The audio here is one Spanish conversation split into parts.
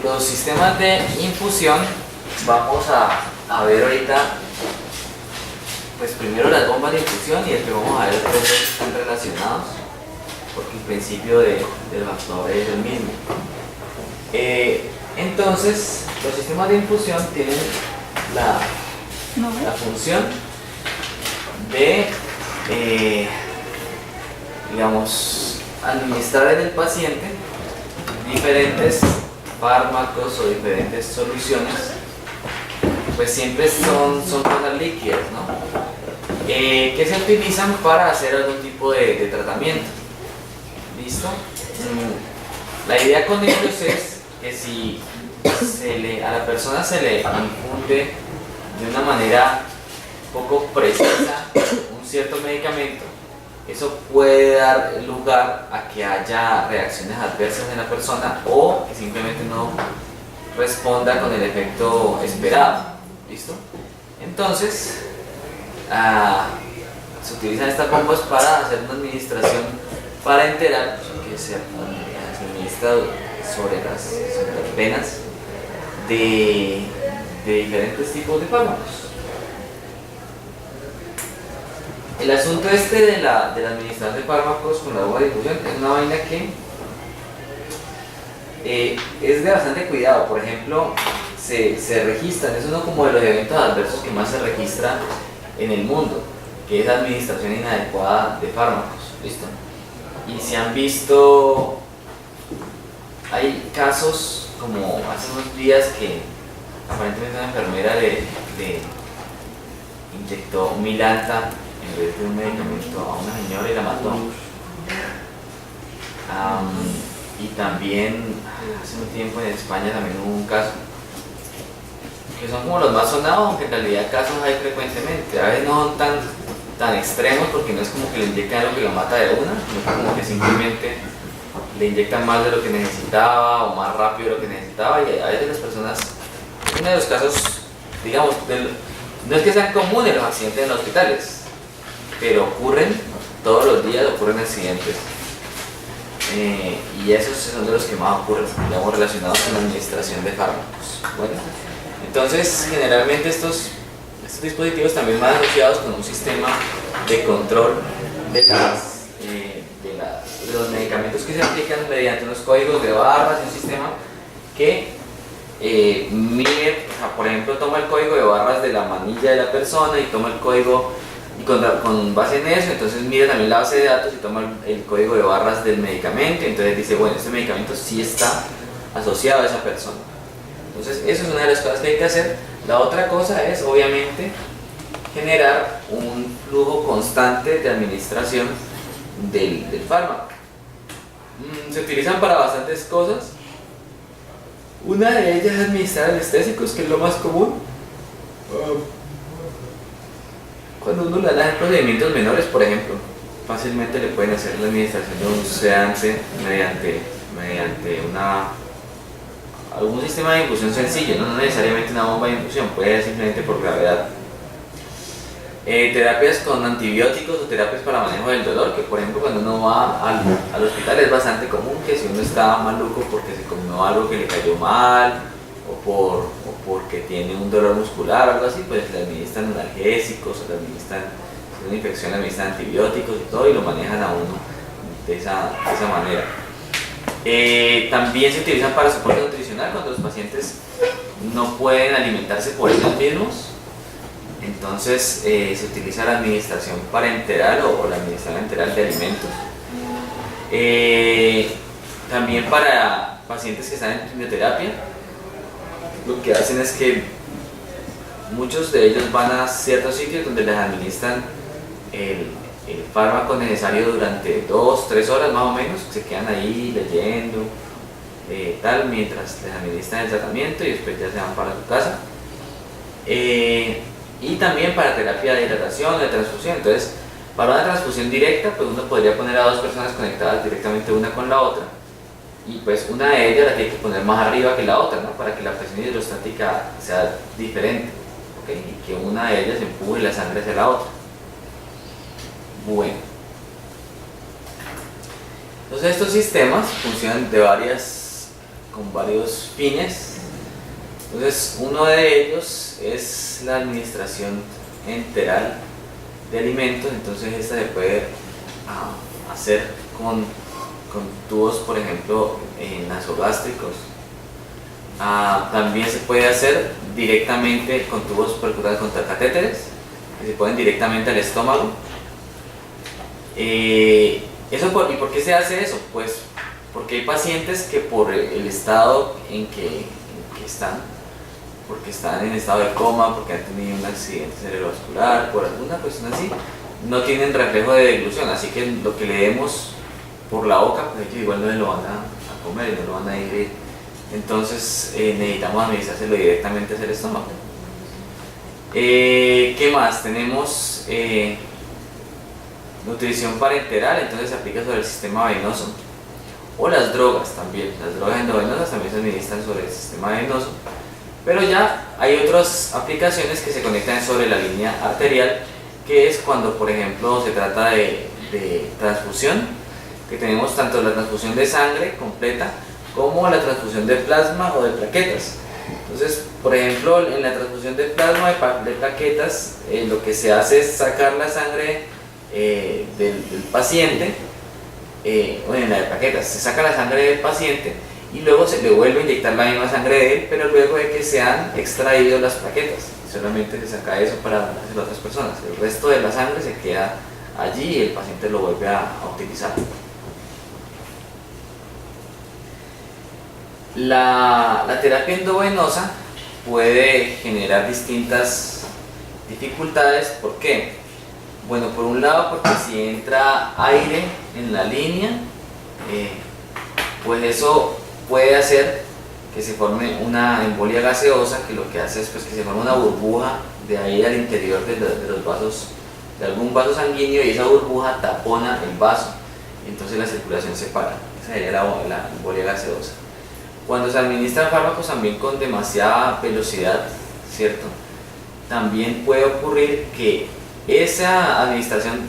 Los sistemas de infusión, vamos a ver ahorita, pues primero las bombas de infusión y después vamos a ver cómo están relacionados, porque el principio del factor es el mismo. Entonces, los sistemas de infusión tienen la función de, digamos, administrar en el paciente diferentes fármacos o diferentes soluciones, pues siempre son cosas líquidas, ¿no? Que se utilizan para hacer algún tipo de tratamiento. ¿Listo? La idea con ellos es que si a la persona se le infunde de una manera poco precisa un cierto medicamento, eso puede dar lugar a que haya reacciones adversas en la persona o que simplemente no responda con el efecto esperado. ¿Listo? Entonces, se utilizan estas bombas para hacer una administración parenteral que se administra sobre las venas de diferentes tipos de fármacos. El asunto de la administración de fármacos con la bomba de infusión es una vaina que es de bastante cuidado. Por ejemplo, se registran, es uno como de los eventos adversos que más se registra en el mundo, que es la administración inadecuada de fármacos. ¿Listo? Y se han visto, hay casos como hace unos días que aparentemente una enfermera le inyectó Milanta en vez de un medicamento a una señora y la mató. Y también hace un tiempo en España también hubo un caso, que son como los más sonados, aunque en realidad casos hay frecuentemente. A veces no son tan extremos porque no es como que le inyectan algo que lo mata de una, sino como que simplemente le inyectan más de lo que necesitaba o más rápido de lo que necesitaba, y a veces las personas, uno de los casos, digamos, no es que sean comunes los accidentes en los hospitales, pero ocurren todos los días, ocurren accidentes, y esos son de los que más ocurren, digamos, relacionados con la administración de fármacos. Bueno, entonces generalmente estos dispositivos también van asociados con un sistema de control de los medicamentos que se aplican mediante unos códigos de barras, y un sistema que mide, o sea, por ejemplo, toma el código de barras de la manilla de la persona y toma el código, y con base en eso, entonces mide también la base de datos y toma el código de barras del medicamento, y entonces dice, bueno, este medicamento sí está asociado a esa persona. Entonces, eso es una de las cosas que hay que hacer. La otra cosa es, obviamente, generar un flujo constante de administración del fármaco. Se utilizan para bastantes cosas. Una de ellas es administrar anestésicos, que es lo más común. Cuando uno le da procedimientos menores, por ejemplo, fácilmente le pueden hacer la administración de un sedante mediante algún sistema de infusión sencillo, no necesariamente una bomba de infusión, puede ser simplemente por gravedad. Terapias con antibióticos o terapias para manejo del dolor, que por ejemplo cuando uno va al hospital es bastante común que si uno está maluco porque se comió algo que le cayó mal o porque tiene un dolor muscular o algo así, pues le administran analgésicos o le administran, si es una infección le administran antibióticos y todo, y lo manejan a uno de esa manera. También se utilizan para soporte nutricional cuando los pacientes no pueden alimentarse por ellos mismos. Entonces se utiliza la administración parenteral o la administración enteral de alimentos. También para pacientes que están en quimioterapia, lo que hacen es que muchos de ellos van a ciertos sitios donde les administran el fármaco necesario durante 2-3 horas más o menos, se quedan ahí leyendo, tal, mientras les administran el tratamiento, y después ya se van para su casa. Y también para terapia de hidratación, de transfusión. Entonces, para una transfusión directa, pues uno podría poner a dos personas conectadas directamente una con la otra, y pues una de ellas la tiene que poner más arriba que la otra, ¿no? Para que la presión hidrostática sea diferente, ¿okay? Y que una de ellas empuje la sangre hacia la otra. Bueno, entonces estos sistemas funcionan de varias con varios fines. Entonces, uno de ellos es la administración enteral de alimentos. Entonces, esta se puede hacer con tubos, por ejemplo, nasogástricos. También se puede hacer directamente con tubos percutados contra catéteres, que se ponen directamente al estómago. ¿Y por qué se hace eso? Pues porque hay pacientes que por el estado en que están, porque están en estado de coma, porque han tenido un accidente cerebrovascular, por alguna cuestión así, no tienen reflejo de deglución, así que lo que le demos por la boca, pues ellos igual no se lo van a comer y no lo van a digerir. Entonces necesitamos administrárselo directamente hacia el estómago. ¿Qué más? Tenemos nutrición parenteral, entonces se aplica sobre el sistema venoso, o las drogas también. Las drogas endovenosas también se administran sobre el sistema venoso, pero ya hay otras aplicaciones que se conectan sobre la línea arterial, que es cuando, por ejemplo, se trata de transfusión, que tenemos tanto la transfusión de sangre completa como la transfusión de plasma o de plaquetas. Entonces, por ejemplo, en la transfusión de plasma de plaquetas, lo que se hace es sacar la sangre del paciente, o en la de plaquetas, se saca la sangre del paciente y luego se le vuelve a inyectar la misma sangre de él, pero luego de que se han extraído las plaquetas. Solamente se saca eso para dárselo a otras personas. El resto de la sangre se queda allí y el paciente lo vuelve a utilizar. La terapia endovenosa puede generar distintas dificultades. ¿Por qué? Bueno, por un lado porque si entra aire en la línea, pues eso puede hacer que se forme una embolia gaseosa, que lo que hace es pues, que se forme una burbuja de aire al interior de los vasos, de algún vaso sanguíneo, y esa burbuja tapona el vaso y entonces la circulación se para. Esa sería la embolia gaseosa. Cuando se administran fármacos también con demasiada velocidad, ¿cierto? También puede ocurrir que esa administración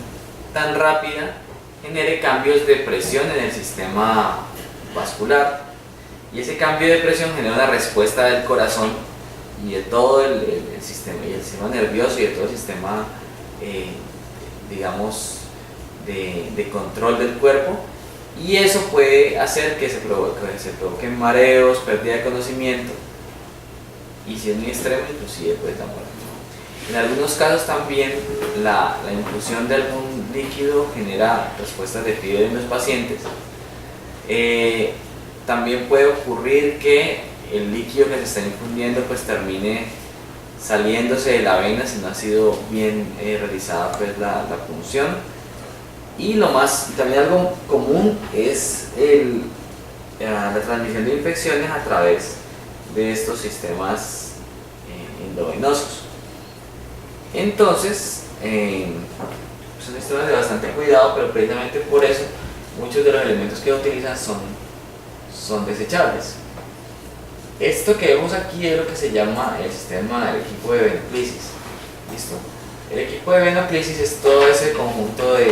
tan rápida genere cambios de presión en el sistema vascular, y ese cambio de presión genera una respuesta del corazón y de todo el sistema, y el sistema nervioso y de todo el sistema digamos de control del cuerpo, y eso puede hacer que se provoquen mareos, pérdida de conocimiento, y si es muy extremo, inclusive puede dar muerte. En algunos casos también la infusión de algún líquido genera respuestas de fiebre en los pacientes. También puede ocurrir que el líquido que se está infundiendo pues termine saliéndose de la vena si no ha sido bien realizada pues la punción. Y también algo común es la transmisión de infecciones a través de estos sistemas endovenosos. Entonces, son sistemas de bastante cuidado, pero precisamente por eso muchos de los elementos que utilizan son desechables. Esto que vemos aquí es lo que se llama el sistema del equipo de venoclisis. ¿Listo? El equipo de venoclisis es todo ese conjunto de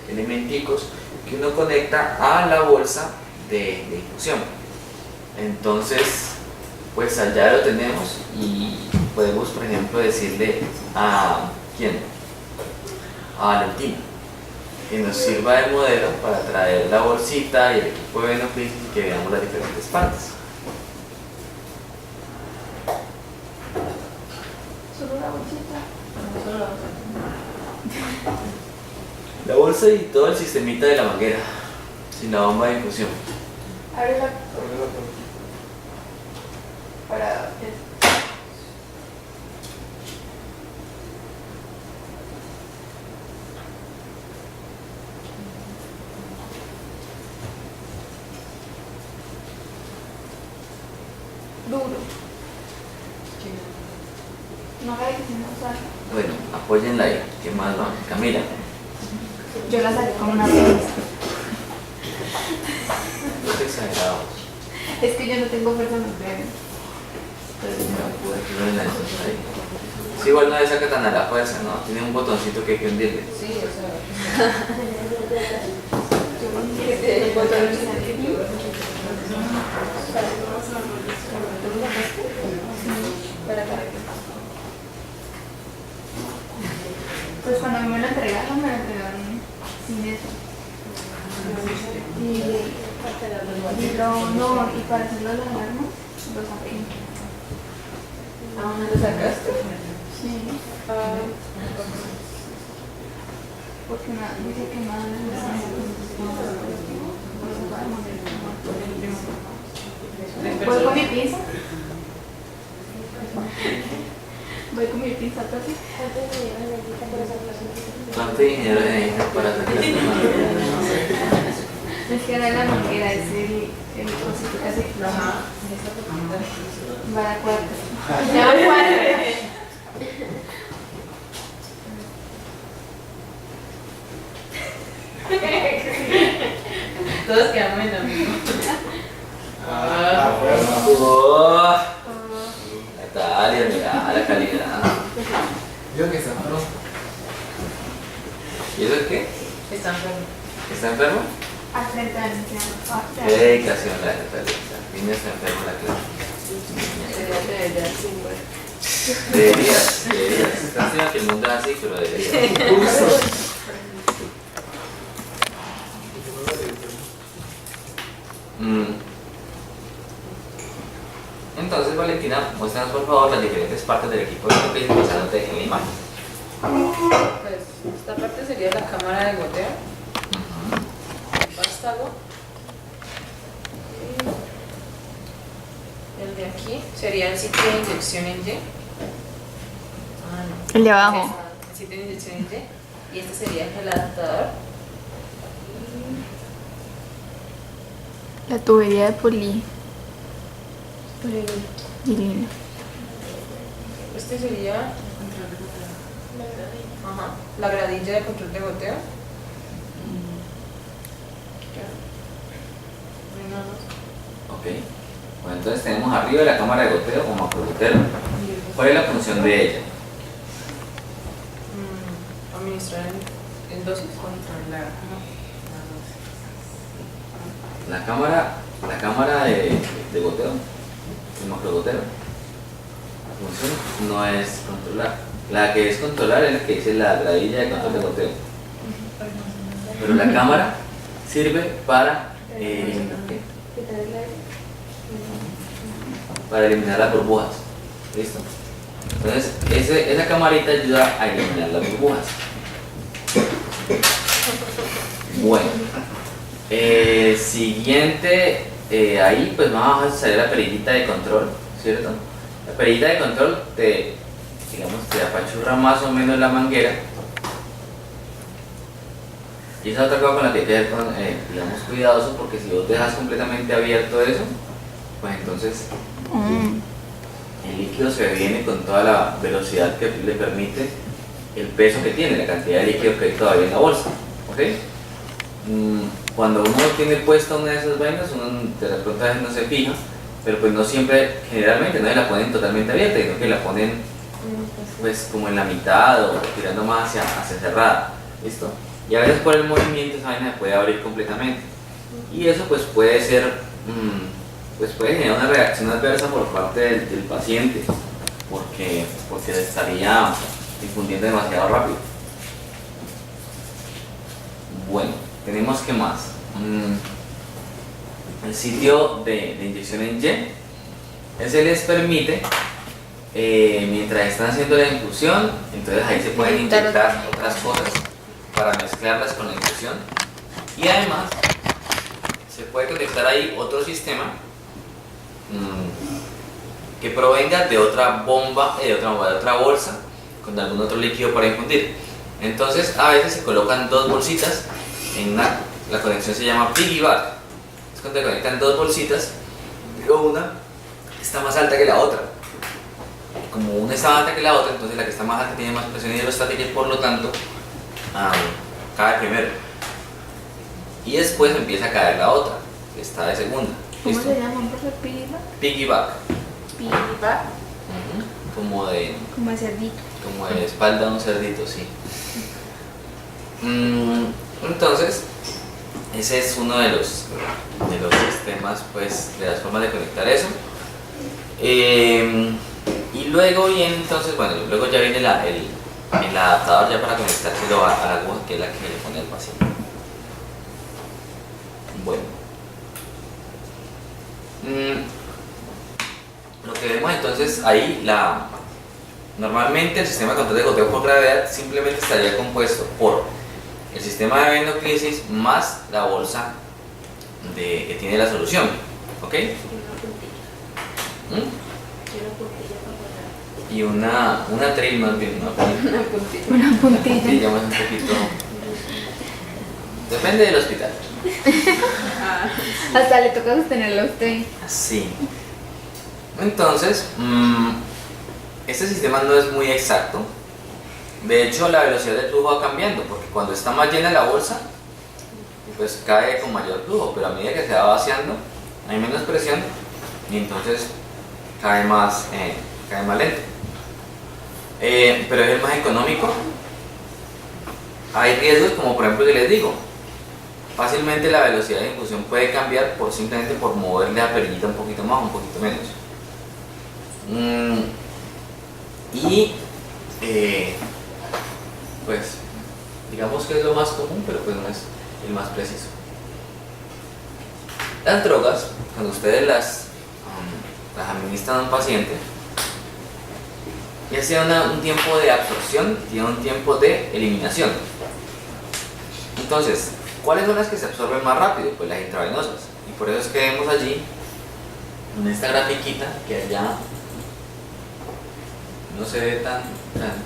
elementicos que uno conecta a la bolsa de infusión. Entonces, pues allá lo tenemos y podemos, por ejemplo, decirle a Valentina que nos sirva de modelo para traer la bolsita y el equipo de venoclisis y que veamos las diferentes partes. ¿Solo la bolsita? No, solo la bolsita. La bolsa y todo el sistemita de la manguera, sin la bomba de infusión. Ábrela. Para duro. No haga que se me salga. Bueno, apóyenla ahí. ¿Qué más va? Camila. Yo la saqué como una revista. No es exagerado. Es que yo no tengo fuerza en los dedos. Entonces no pude aquí no la ahí. Sí, igual no le saca tan a la fuerza, ¿no? Tiene un botoncito que hay que hundirle. Sí, o sea. El botón entregaron, me lo entregaron sin eso. Y para hacerlo la alarma, lo saqué. ¿A dónde lo sacaste? Sí. Porque dice que nada ¿Voy con mi pinza? Voy con mi pinza, Tati. ¿Cuánto dinero necesitas para sacar la cámara? Es que no es la manguera, es el cosito que hace. Ajá. Va a cuarto. Ya va a cuarto. Todos quedamos en lo mismo. Oh, Natalia, mira la calidad. Yo que está enfermo. ¿Y eso es qué? Están enfermos. ¿Está enfermo? A 30 años ya. Qué dedicación la de Natalia. Niña está enferma la clase. Deberías. Lástima que el mundo es así, pero deberías. Entonces, Valentina, muéstranos por favor las diferentes partes del equipo de que basándote en la imagen. Pues esta parte sería la cámara de goteo, el vástago. Y el de aquí sería el sitio de inyección en Y. No. El de abajo. El sitio de inyección en Y. Y este sería el adaptador. La tubería de polilino. Este sería la gradilla de control de goteo. Ok. Bueno, entonces tenemos arriba la cámara de goteo o macrogotero. ¿Cuál es la función de ella? Administrar en dosis. La cámara de goteo, el macrogotero, la función no es controlar. La que es controlar es la que dice la gradilla de control de goteo. Pero la cámara sirve para eliminar las burbujas. ¿Listo? Entonces, esa camarita ayuda a eliminar las burbujas. Bueno, siguiente, ahí pues vamos a salir la perillita de control, ¿cierto? La perillita de control te apachurra más o menos la manguera. Y esa otra cosa con la que hay que ser cuidadoso, porque si vos dejas completamente abierto eso, pues entonces el líquido se viene con toda la velocidad que le permite el peso que tiene, la cantidad de líquido que hay todavía en la bolsa. ¿Ok? Cuando uno tiene puesta una de esas vainas, uno de pronto a veces no se fija, pero pues no siempre, generalmente no la ponen totalmente abierta, sino que la ponen pues como en la mitad o tirando más hacia cerrada. ¿Listo? Y a veces por el movimiento esa vaina se puede abrir completamente. Y eso pues puede ser, pues puede generar una reacción adversa por parte del paciente, porque se estaría difundiendo demasiado rápido. Bueno, tenemos que más. El sitio de inyección en Y, ese les permite, mientras están haciendo la infusión, entonces ahí se pueden inyectar otras cosas para mezclarlas con la infusión, y además se puede conectar ahí otro sistema que provenga de otra bomba, de otra bolsa con algún otro líquido para infundir. Entonces a veces se colocan dos bolsitas en la conexión se llama piggyback. Es cuando se conectan dos bolsitas, pero una está más alta que la otra. Como una está más alta que la otra, entonces la que está más alta tiene más presión hidrostática y por lo tanto cae primero. Y después empieza a caer la otra, que está de segunda. ¿Cómo ¿Listo? se llama, profe? ¿Piggyback? Piggyback. Piggyback. Como de espalda de un cerdito, sí. Entonces, ese es uno de los sistemas, pues, de las formas de conectar eso. Y luego viene, entonces, bueno, luego ya viene el adaptador ya para conectárselo a la aguja, que es la que le pone al paciente. Bueno, lo que vemos entonces ahí, normalmente el sistema de control de goteo por gravedad simplemente estaría compuesto por el sistema de venoclisis más la bolsa que tiene la solución, ¿ok? Y una tril más bien, Una puntilla. digamos un poquito. Depende del hospital. Hasta le toca sostenerla a usted. Sí. Entonces, este sistema no es muy exacto. De hecho, la velocidad del flujo va cambiando, porque cuando está más llena la bolsa, pues cae con mayor flujo, pero a medida que se va vaciando, hay menos presión y entonces cae más lento. Pero es el más económico. Hay riesgos, como por ejemplo que les digo, fácilmente la velocidad de infusión puede cambiar simplemente por moverle la perillita un poquito más o un poquito menos. Pues digamos que es lo más común, pero pues no es el más preciso. Las drogas, cuando ustedes las administran a un paciente, ya sea un tiempo de absorción, tiene un tiempo de eliminación. Entonces, ¿cuáles son las que se absorben más rápido? Pues las intravenosas. Y por eso es que vemos allí, en esta grafiquita, que allá no se ve tan grande.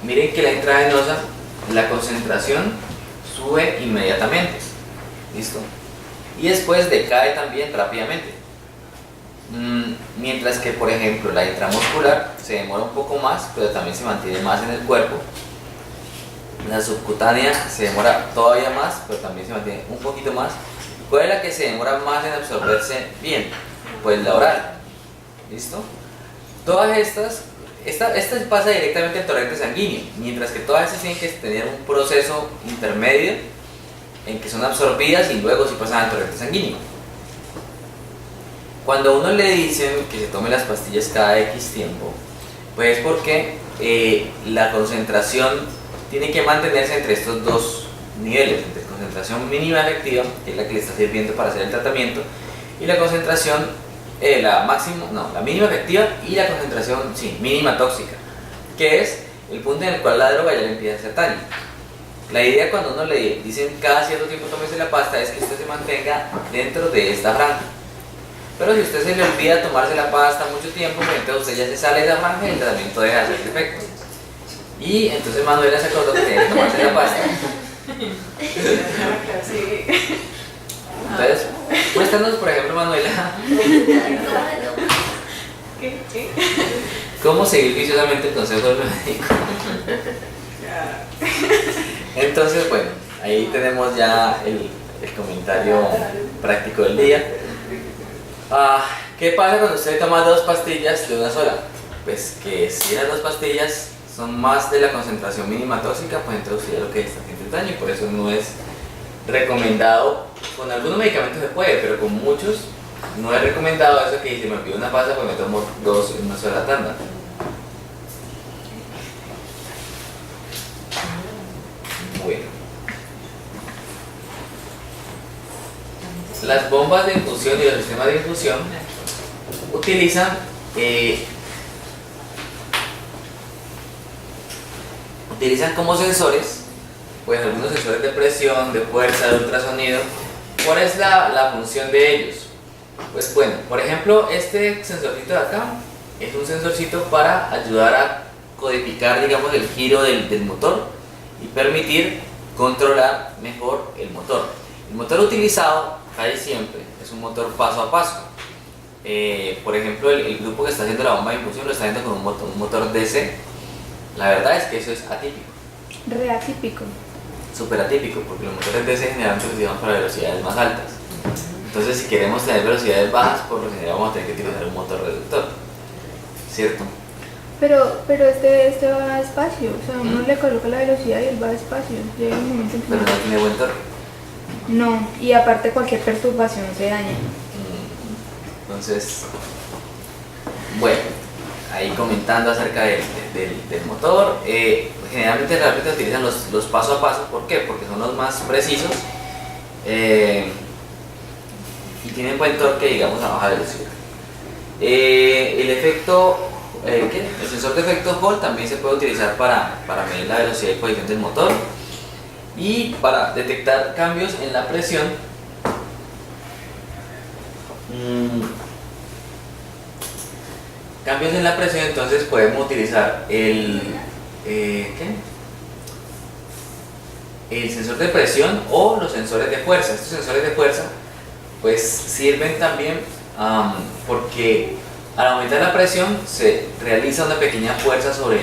Miren que la intravenosa, la concentración sube inmediatamente. ¿Listo? Y después decae también rápidamente. Mientras que, por ejemplo, la intramuscular se demora un poco más, pero también se mantiene más en el cuerpo. La subcutánea se demora todavía más, pero también se mantiene un poquito más. ¿Cuál es la que se demora más en absorberse bien? Pues la oral. ¿Listo? Todas estas pasa directamente al torrente sanguíneo, mientras que todas estas tienen que tener un proceso intermedio en que son absorbidas y luego sí pasan al torrente sanguíneo. Cuando a uno le dicen que se tome las pastillas cada X tiempo, pues es porque la concentración tiene que mantenerse entre estos dos niveles, entre concentración mínima efectiva, que es la que le está sirviendo para hacer el tratamiento, y la concentración, la mínima efectiva y la concentración, mínima tóxica, que es el punto en el cual la droga ya le empieza a hacer daño. La idea cuando uno le dicen cada cierto tiempo tómese la pasta es que usted se mantenga dentro de esta franja. Pero si usted se le olvida tomarse la pasta mucho tiempo, pues entonces usted ya se sale de la franja y el tratamiento deja de hacer efecto. Y entonces Manuela se acordó que tenía que tomarse la pasta. Entonces, cuéntanos, por ejemplo, Manuela, ¿cómo seguir viciosamente el consejo del médico? Entonces, bueno, ahí tenemos ya el comentario práctico del día. ¿Qué pasa cuando usted toma 2 pastillas de una sola? Pues que si las 2 pastillas son más de la concentración mínima tóxica, pues entonces usted ya lo que está haciendo es daño, y por eso no es recomendado. Con algunos medicamentos se puede, pero con muchos no es recomendado eso que dice, me pido una pasta, pues me tomo 2 en una sola tanda. Bueno. Las bombas de infusión y los sistemas de infusión utilizan como sensores, pues algunos sensores de presión, de fuerza, de ultrasonido. ¿Cuál es la función de ellos? Pues bueno, por ejemplo, este sensorcito de acá es un sensorcito para ayudar a codificar, digamos, el giro del motor y permitir controlar mejor el motor. El motor utilizado casi siempre es un motor paso a paso. Por ejemplo, el grupo que está haciendo la bomba de infusión lo está haciendo con un motor DC. La verdad es que eso es atípico. Re atípico. Súper atípico, porque los motores DC generalmente se utilizan para velocidades más altas. Entonces, si queremos tener velocidades bajas, por lo general vamos a tener que utilizar un motor reductor, ¿cierto? Pero este va despacio, o sea, uno le coloca la velocidad y él va despacio. Llega un momento en que Pero no tiene buen torque. no, y aparte cualquier perturbación se daña. Entonces, bueno, ahí comentando acerca del motor. Generalmente realmente utilizan los paso a paso. ¿Por qué? Porque son los más precisos y tienen buen torque, digamos, a baja velocidad. El efecto, el sensor de efecto Hall también se puede utilizar para medir la velocidad y posición del motor y para detectar cambios en la presión. Cambios en la presión, entonces podemos utilizar el sensor de presión o los sensores de fuerza. Estos sensores de fuerza pues sirven también porque al aumentar la presión se realiza una pequeña fuerza sobre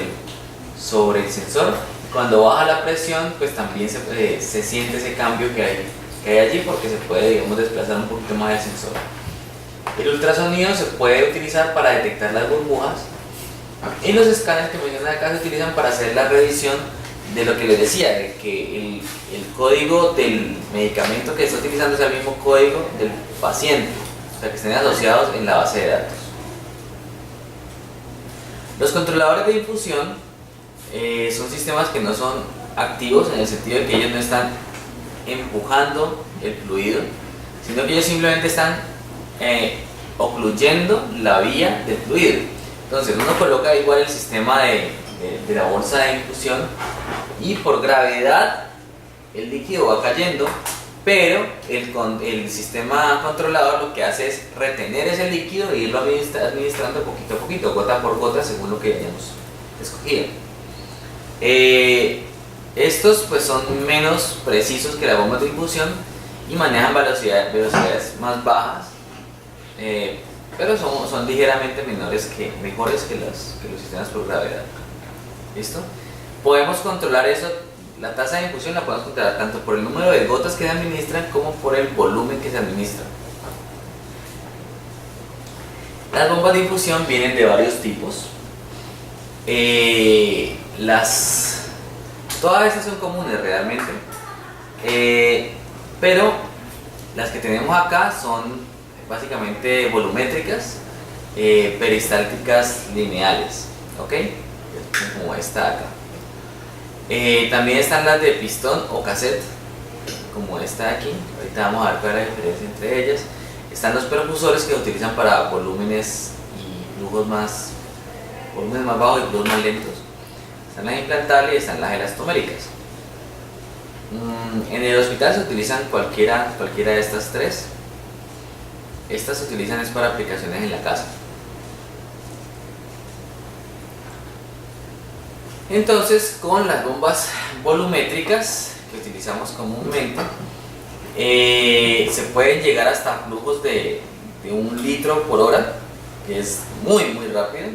el sensor. Cuando baja la presión pues también se siente ese cambio que hay allí, porque se puede, digamos, desplazar un poquito más el sensor. El ultrasonido se puede utilizar para detectar las burbujas y los escáneres que mencionan acá se utilizan para hacer la revisión de lo que les decía, de que el código del medicamento que está utilizando es el mismo código del paciente, o sea, que estén asociados en la base de datos. Los controladores de infusión son sistemas que no son activos en el sentido de que ellos no están empujando el fluido, sino que ellos simplemente están ocluyendo la vía del fluido. Entonces uno coloca igual el sistema de la bolsa de infusión y por gravedad el líquido va cayendo, pero el sistema controlador lo que hace es retener ese líquido e irlo administrando poquito a poquito, gota por gota, según lo que hayamos escogido. Estos pues son menos precisos que las bombas de infusión y manejan velocidades más bajas, pero son ligeramente mejores que los sistemas por gravedad. ¿Listo? Podemos controlar eso, la tasa de infusión la podemos controlar tanto por el número de gotas que se administran como por el volumen que se administra. Las bombas de infusión vienen de varios tipos. Todas estas son comunes realmente, pero las que tenemos acá son básicamente volumétricas, peristálticas lineales, ¿ok? Como esta acá. También están las de pistón o cassette, como esta de aquí. Ahorita vamos a ver cuál es la diferencia entre ellas. Están los perfusores que se utilizan para volúmenes y flujos más bajos y flujos más lentos. Están las implantables y están las elastoméricas. En el hospital se utilizan cualquiera de estas tres. Estas se utilizan es para aplicaciones en la casa. Entonces, con las bombas volumétricas que utilizamos comúnmente, se pueden llegar hasta flujos de 1 litro por hora, que es muy rápido.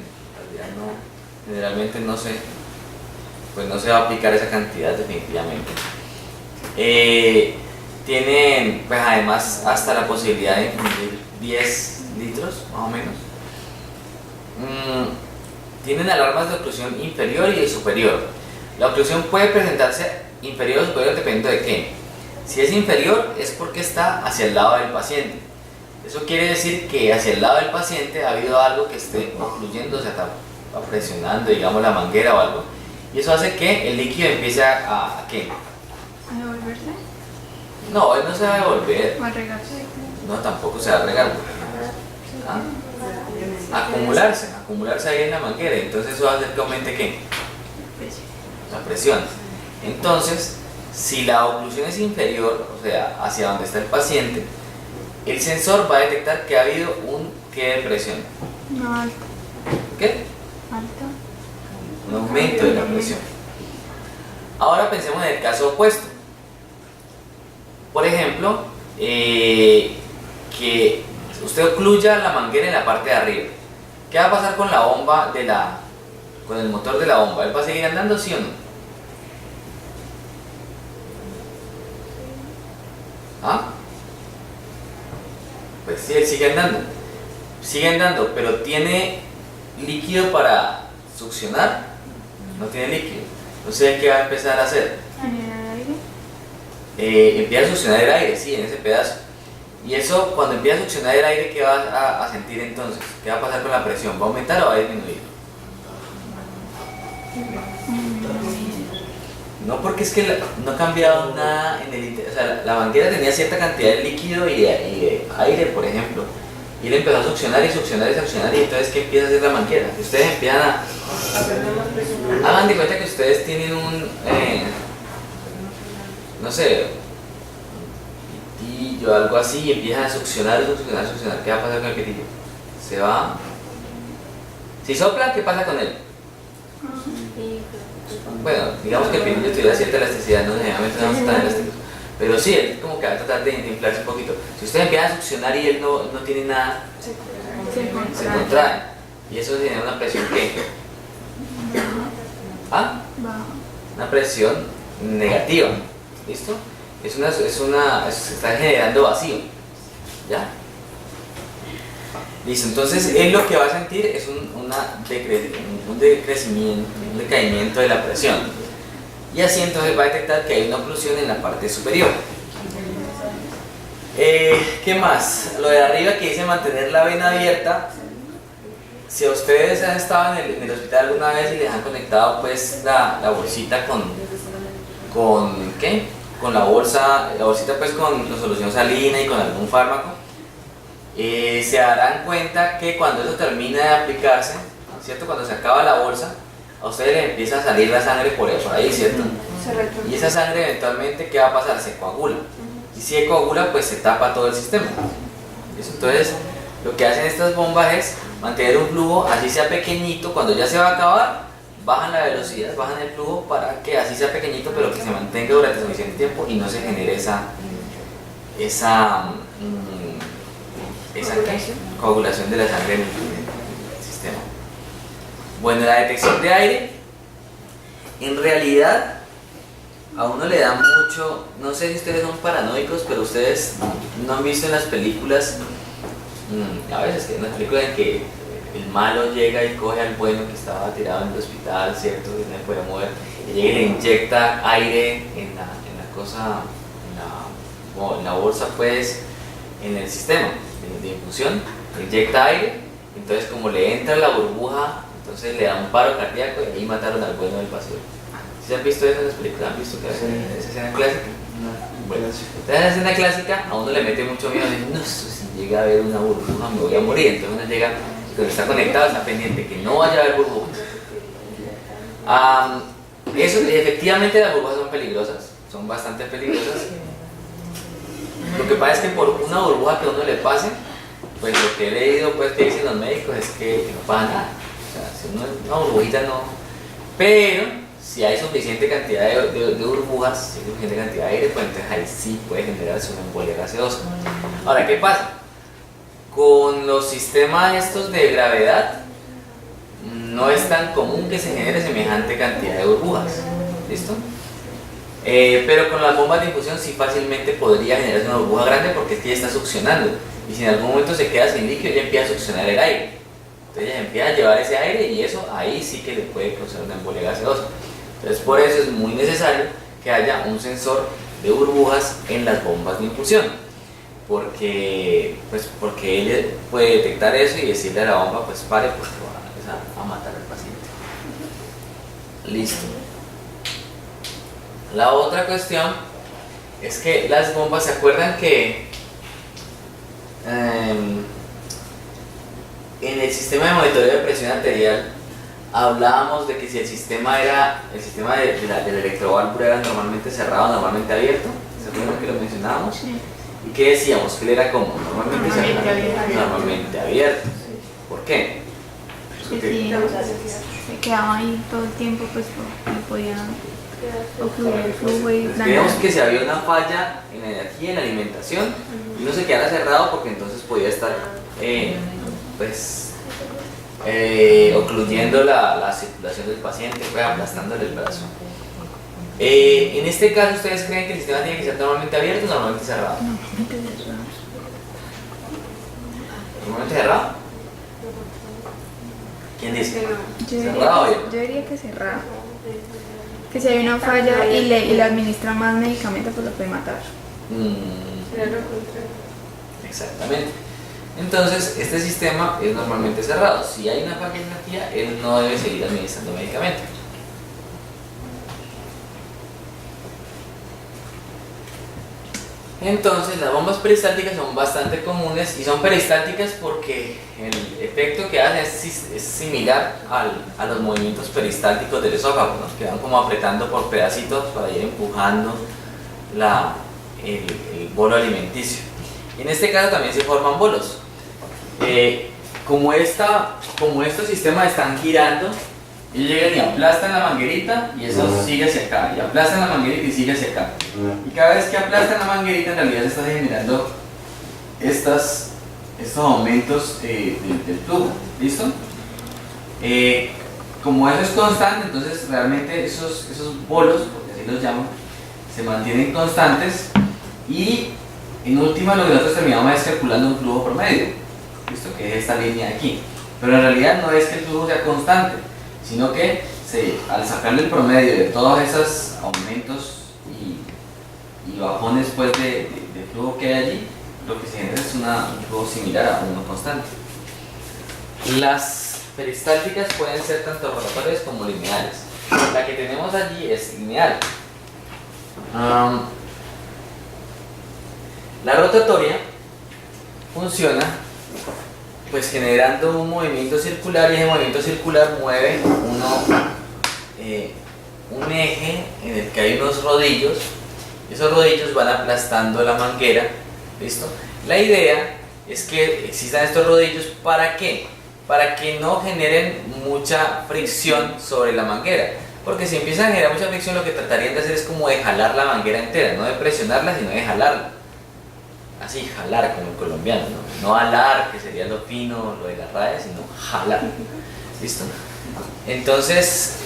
Generalmente no se va a aplicar esa cantidad definitivamente. Tienen pues además hasta la posibilidad de infundir 10 litros más o menos. Tienen alarmas de oclusión inferior y superior. La oclusión puede presentarse inferior o superior dependiendo de qué. Si es inferior es porque está hacia el lado del paciente. Eso quiere decir que hacia el lado del paciente ha habido algo que esté ocluyendo, o sea, está presionando, digamos, la manguera o algo. Y eso hace que el líquido empiece ¿a qué? ¿A devolverse? No, él no se va a devolver. ¿O a regarse? No, tampoco se va a regar. ¿Ah? Acumularse ahí en la manguera. Entonces eso va a hacer que aumente ¿qué? La presión. Entonces, si la oclusión es inferior, o sea, hacia donde está el paciente, el sensor va a detectar que ha habido un ¿qué de presión? No, alto. ¿Qué? Alto. Un aumento de la presión. Ahora pensemos en el caso opuesto. Por ejemplo, que usted ocluya la manguera en la parte de arriba. ¿Qué va a pasar con la bomba con el motor de la bomba? ¿Él va a seguir andando, sí o no? ¿Ah? Pues sí, él sigue andando, pero ¿tiene líquido para succionar? No tiene líquido. Entonces, ¿qué va a empezar a hacer? ¿Generar aire? Empieza a succionar el aire, sí, en ese pedazo. Y eso, cuando empieza a succionar el aire, ¿qué va a sentir entonces? ¿Qué va a pasar con la presión? ¿Va a aumentar o va a disminuir? No, porque es que no ha cambiado nada en o sea, la manguera tenía cierta cantidad de líquido y de aire, por ejemplo. Y él empezó a succionar y succionar y succionar, y entonces ¿qué empieza a hacer la manguera? Si ustedes empiezan a... Hagan de cuenta que ustedes tienen no sé, un pitillo o algo así, y empiezan a succionar, succionar, succionar. ¿Qué va a pasar con el pitillo? Se va... Si sopla, ¿qué pasa con él? Bueno, digamos que el pitillo tuviera cierta elasticidad, no generalmente no es tan elástico. Pero sí, él como que va a tratar de inflarse un poquito. Si usted empieza a succionar y él no tiene nada, se contrae. Y eso genera una presión ¿qué? ¿Ah? Una presión negativa. ¿Listo? Se está generando vacío. ¿Ya? Listo, entonces él lo que va a sentir es un decrecimiento, un decaimiento de la presión. Y así entonces va a detectar que hay una oclusión en la parte superior. ¿Qué más? Lo de arriba que dice mantener la vena abierta. Si ustedes han estado en el hospital alguna vez y les han conectado pues la bolsita con ¿qué? Con la bolsita pues con solución salina y con algún fármaco, se darán cuenta que cuando eso termina de aplicarse, ¿cierto? Cuando se acaba la bolsa, a ustedes les empieza a salir la sangre por ahí, ¿cierto? Y esa sangre eventualmente, ¿qué va a pasar? Se coagula. Y si se coagula, pues se tapa todo el sistema. Entonces, lo que hacen estas bombas es mantener un flujo, así sea pequeñito, cuando ya se va a acabar, bajan la velocidad, bajan el flujo para que así sea pequeñito, pero que se mantenga durante suficiente tiempo y no se genere esa ¿qué? Coagulación de la sangre en el sistema. Bueno, la detección de aire, en realidad, a uno le da mucho, no sé si ustedes son paranoicos, pero ustedes no han visto en las películas, a veces que en las películas en que el malo llega y coge al bueno que estaba tirado en el hospital, ¿cierto? Que no se puede mover, y llega y le inyecta aire en la bolsa, pues, en el sistema de infusión, le inyecta aire, entonces como le entra la burbuja, entonces le da un paro cardíaco y ahí mataron al bueno del paciente. ¿Sí han visto eso en las películas? ¿Han visto que esa escena clásica? Bueno, entonces esa escena clásica a uno le mete mucho miedo, dice, no, si llega a haber una burbuja me voy a morir. Entonces uno llega, cuando está conectado está pendiente que no vaya a haber burbujas. Efectivamente las burbujas son peligrosas, son bastante peligrosas. Lo que pasa es que por una burbuja que a uno le pase, pues lo que he leído pues que dicen los médicos es que no pasa nada. O sea, si una burbujita no... Pero si hay suficiente cantidad de burbujas, si hay suficiente cantidad de aire, pues entonces ahí sí puede generarse una embolia gaseosa. Ahora, ¿qué pasa? Con los sistemas estos de gravedad, no es tan común que se genere semejante cantidad de burbujas. ¿Listo? Pero con las bombas de infusión sí fácilmente podría generarse una burbuja grande porque es que ya está succionando. Y si en algún momento se queda sin líquido, ya empieza a succionar el aire. Entonces ya empieza a llevar ese aire y eso ahí sí que le puede causar una embolia gaseosa. Entonces por eso es muy necesario que haya un sensor de burbujas en las bombas de infusión. Porque él puede detectar eso y decirle a la bomba, pues pare porque va a matar al paciente. Listo. La otra cuestión es que las bombas, ¿se acuerdan que en el sistema de monitoreo de presión arterial hablábamos de que si el sistema de la electroválvula era normalmente cerrado, normalmente abierto? ¿Se acuerdan que lo mencionábamos? Sí. ¿Y qué decíamos? Que él era como normalmente cerrado, abierto. normalmente abierto. ¿Por qué? Sí, se quedaba ahí todo el tiempo, pues no podía ocluir el flujo y Digamos que si había una falla en la energía, en la alimentación, y no se quedara cerrado porque entonces podía estar ocluyendo la circulación del paciente, pues, aplastándole el brazo. En este caso, ¿ustedes creen que el sistema tiene que ser normalmente abierto o normalmente cerrado? ¿Normalmente cerrado? ¿Quién dice? Yo diría que cerrado. Que si hay una falla y le administran más medicamentos, pues lo puede matar. Exactamente. Entonces, este sistema es normalmente cerrado. Si hay una falla en energía, él no debe seguir administrando medicamentos. Entonces las bombas peristálticas son bastante comunes y son peristálticas porque el efecto que hacen es similar a los movimientos peristálticos del esófago, ¿no? Que van como apretando por pedacitos para ir empujando el bolo alimenticio. En este caso también se forman bolos. Como estos sistemas están girando, ellos llegan y aplastan la manguerita y eso sigue hacia acá, y aplastan la manguerita y sigue hacia acá. Y cada vez que aplastan la manguerita en realidad se están generando estos aumentos del flujo, ¿listo? Como eso es constante, entonces realmente esos bolos, porque así los llaman, se mantienen constantes y en última lo que nosotros terminamos es calculando un flujo promedio, ¿listo? Que es esta línea de aquí. Pero en realidad no es que el flujo sea constante, sino que al sacarle el promedio de todos esos aumentos y bajones pues, de flujo que hay allí, lo que se genera es un flujo similar a uno constante. Las peristálticas pueden ser tanto rotatorias como lineales. La que tenemos allí es lineal. La rotatoria funciona pues generando un movimiento circular, y ese movimiento circular mueve un eje en el que hay unos rodillos. Esos rodillos van aplastando la manguera, ¿listo? La idea es que existan estos rodillos, ¿para qué? Para que no generen mucha fricción sobre la manguera, porque si empiezan a generar mucha fricción lo que tratarían de hacer es como de jalar la manguera entera, no de presionarla sino de jalarla. Así, jalar como el colombiano, no alar, que sería lo fino, lo de la raya, sino jalar. ¿Listo? Entonces,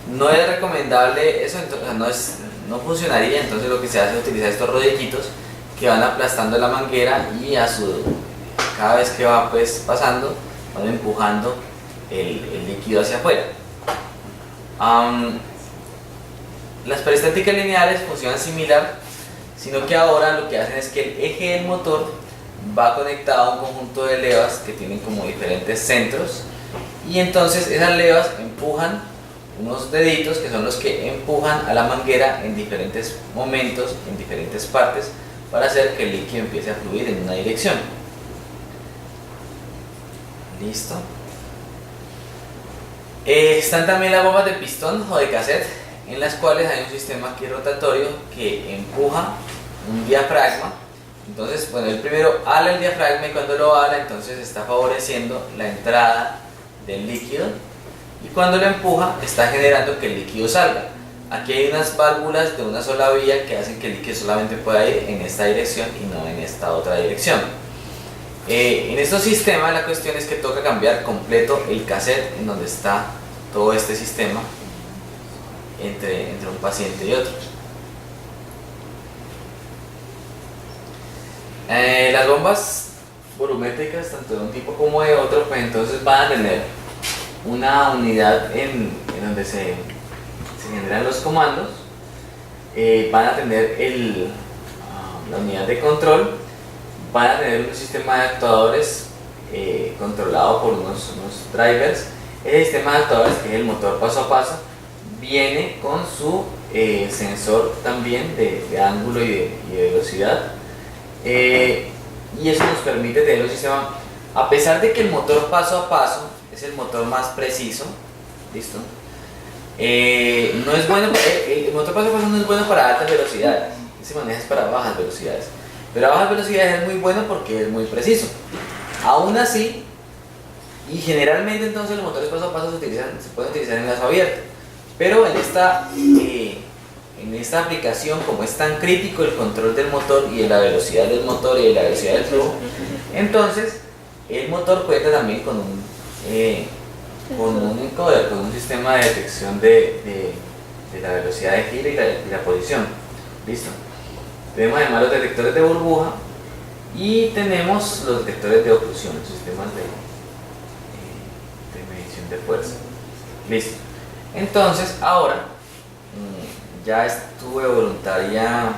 no es recomendable eso, entonces, no funcionaría. Entonces, lo que se hace es utilizar estos rodillitos que van aplastando la manguera y cada vez que va pues, pasando, van empujando el líquido hacia afuera. Las peristálticas lineales funcionan similar, sino que ahora lo que hacen es que el eje del motor va conectado a un conjunto de levas que tienen como diferentes centros, y entonces esas levas empujan unos deditos que son los que empujan a la manguera en diferentes momentos, en diferentes partes, para hacer que el líquido empiece a fluir en una dirección. ¿Listo? Están también las bombas de pistón o de cassette, en las cuales hay un sistema aquí rotatorio que empuja un diafragma. Entonces, bueno, el primero ala el diafragma, y cuando lo ala, entonces está favoreciendo la entrada del líquido, y cuando lo empuja está generando que el líquido salga. Aquí hay unas válvulas de una sola vía que hacen que el líquido solamente pueda ir en esta dirección y no en esta otra dirección. En estos sistemas la cuestión es que toca cambiar completo el cassette en donde está todo este sistema entre un paciente y otro. Las bombas volumétricas, tanto de un tipo como de otro, pues entonces van a tener una unidad en donde se generan los comandos, van a tener la unidad de control, van a tener un sistema de actuadores controlado por unos drivers. El sistema de actuadores, que es el motor paso a paso, viene con su sensor también de ángulo y de velocidad, y eso nos permite tener un sistema, a pesar de que el motor paso a paso es el motor más preciso, ¿listo? No es bueno, el motor paso a paso no es bueno para altas velocidades, se maneja para bajas velocidades, pero a bajas velocidades es muy bueno porque es muy preciso. Aún así, y generalmente entonces los motores paso a paso se pueden utilizar en lazo abierto, pero en esta aplicación, como es tan crítico el control del motor y de la velocidad del motor y de la velocidad del flujo, entonces el motor cuenta también con un encoder, con un sistema de detección de la velocidad de giro y la posición. ¿Listo? Tenemos además los detectores de burbuja y tenemos los detectores de oclusión, los sistemas de medición de fuerza. Listo. Entonces, ahora ya estuve voluntaria.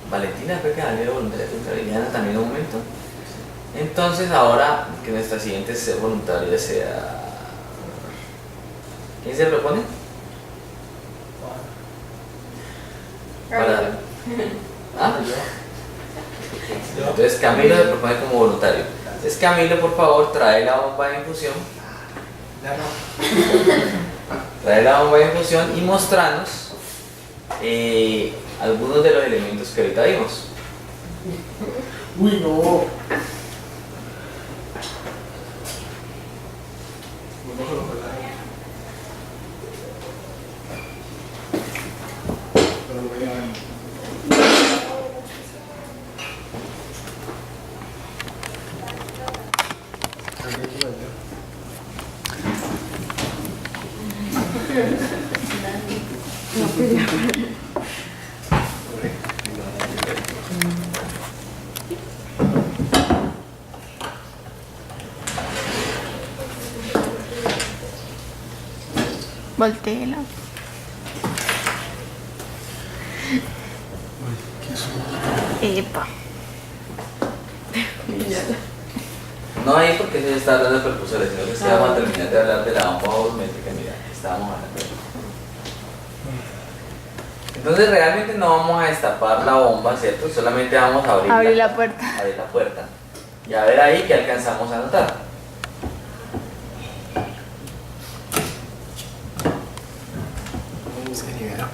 Valentina fue que salió voluntaria, Liliana también un momento. Entonces, ahora que nuestra siguiente voluntaria sea. ¿Quién se propone? Gabriela. ¿Ah? Entonces Camilo se propone como voluntario. Entonces Camilo, por favor, trae la bomba de infusión. Ya no. Trae la bomba de infusión y mostranos algunos de los elementos que ahorita vimos. Uy, no. Vamos a colocar ahí. Pero lo voy a ver. Voltéela. Epa. No ahí porque se está hablando de percusores, sino que se vamos a terminar de hablar de la bomba volumétrica. Mira, estábamos hablando de eso. Entonces realmente no vamos a destapar la bomba, ¿cierto? Solamente vamos a Abrir la puerta. abrir la puerta y a ver ahí qué alcanzamos a notar. Se libera.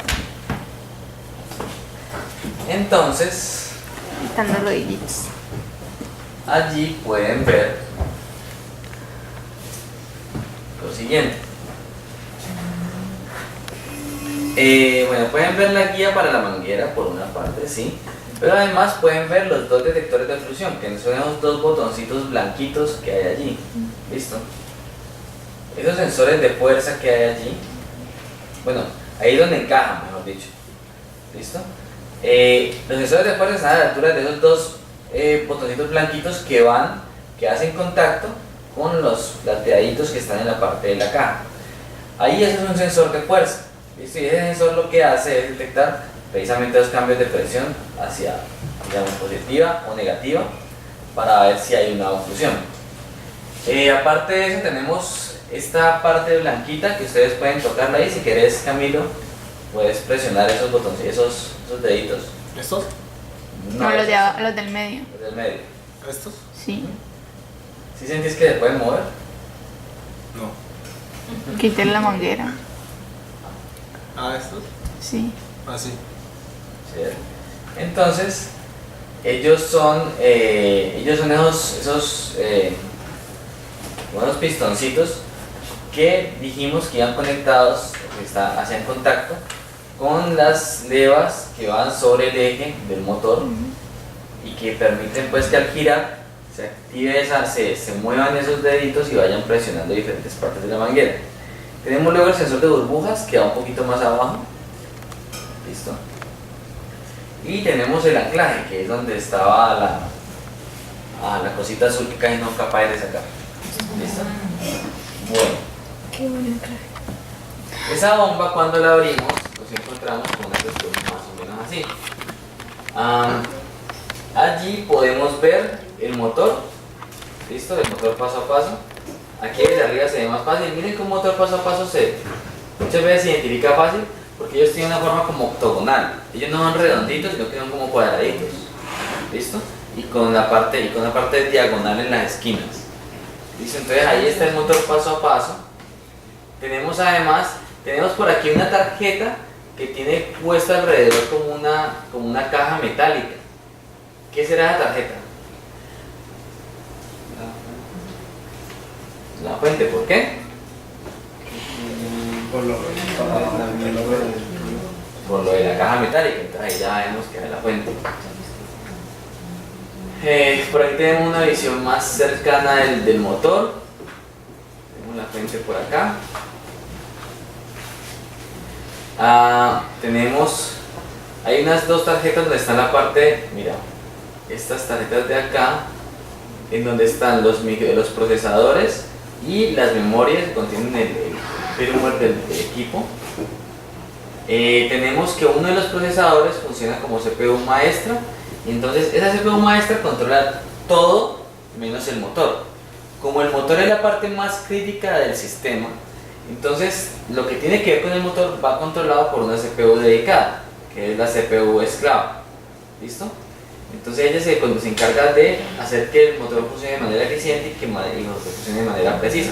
Entonces Están los rodillitos. allí pueden ver lo siguiente. Bueno, pueden ver la guía para la manguera por una parte, sí, pero además pueden ver los dos detectores de oclusión, que son esos dos botoncitos blanquitos que hay allí. ¿Listo? Esos sensores de fuerza que hay allí, bueno, ahí es donde encajan, mejor dicho. ¿Listo? Los sensores de fuerza están a la altura de esos dos botoncitos blanquitos que hacen contacto con los plateaditos que están en la parte de la caja. Ahí ese es un sensor de fuerza. ¿Listo? Y ese sensor lo que hace es detectar precisamente los cambios de presión hacia, digamos, positiva o negativa para ver si hay una oclusión. Aparte de eso tenemos esta parte blanquita que ustedes pueden tocarla ahí. Si querés, Camilo, puedes presionar esos botones, esos deditos. ¿Estos? No, los, esos, los del medio. los del medio. ¿Estos? Sí. ¿Sí sentís que se pueden mover? No. Quiten la manguera. Ah, ¿estos? Sí. Ah, sí. ¿Sí? Entonces, ellos son esos buenos pistoncitos que dijimos que iban conectados, hacían contacto con las levas que van sobre el eje del motor y que permiten pues que al girar se active se muevan esos deditos y vayan presionando diferentes partes de la manguera. Tenemos luego el sensor de burbujas que va un poquito más abajo. Listo. Y tenemos el anclaje, que es donde estaba la cosita azul que casi no capaz de sacar. ¿Listo? Bueno. Qué buen anclaje. Esa bomba cuando la abrimos nos encontramos con una cuestión más o menos así. Allí podemos ver el motor. ¿Listo? El motor paso a paso. Aquí desde arriba se ve más fácil. Miren que un motor paso a paso muchas veces se identifica fácil porque ellos tienen una forma como octogonal. Ellos no son redonditos, sino que son como cuadraditos. ¿Listo? Y con la parte diagonal en las esquinas. ¿Listo? Entonces ahí está el motor paso a paso. Tenemos por aquí una tarjeta que tiene puesta alrededor como una caja metálica. ¿Qué será esa tarjeta? La fuente, ¿por qué? Por lo de la caja metálica, entonces ahí ya vemos que es la fuente. Por aquí tenemos una visión más cercana del motor. Tenemos la fuente por acá. Hay unas dos tarjetas donde está la parte, mira, estas tarjetas de acá, en donde están los procesadores y las memorias que contienen el firmware del equipo. Tenemos que uno de los procesadores funciona como CPU maestra, y entonces esa CPU maestra controla todo menos el motor. Como el motor es la parte más crítica del sistema, entonces lo que tiene que ver con el motor va controlado por una CPU dedicada, que es la CPU esclava. ¿listo? Entonces ella se encarga de hacer que el motor funcione de manera eficiente y que el motor funcione de manera precisa.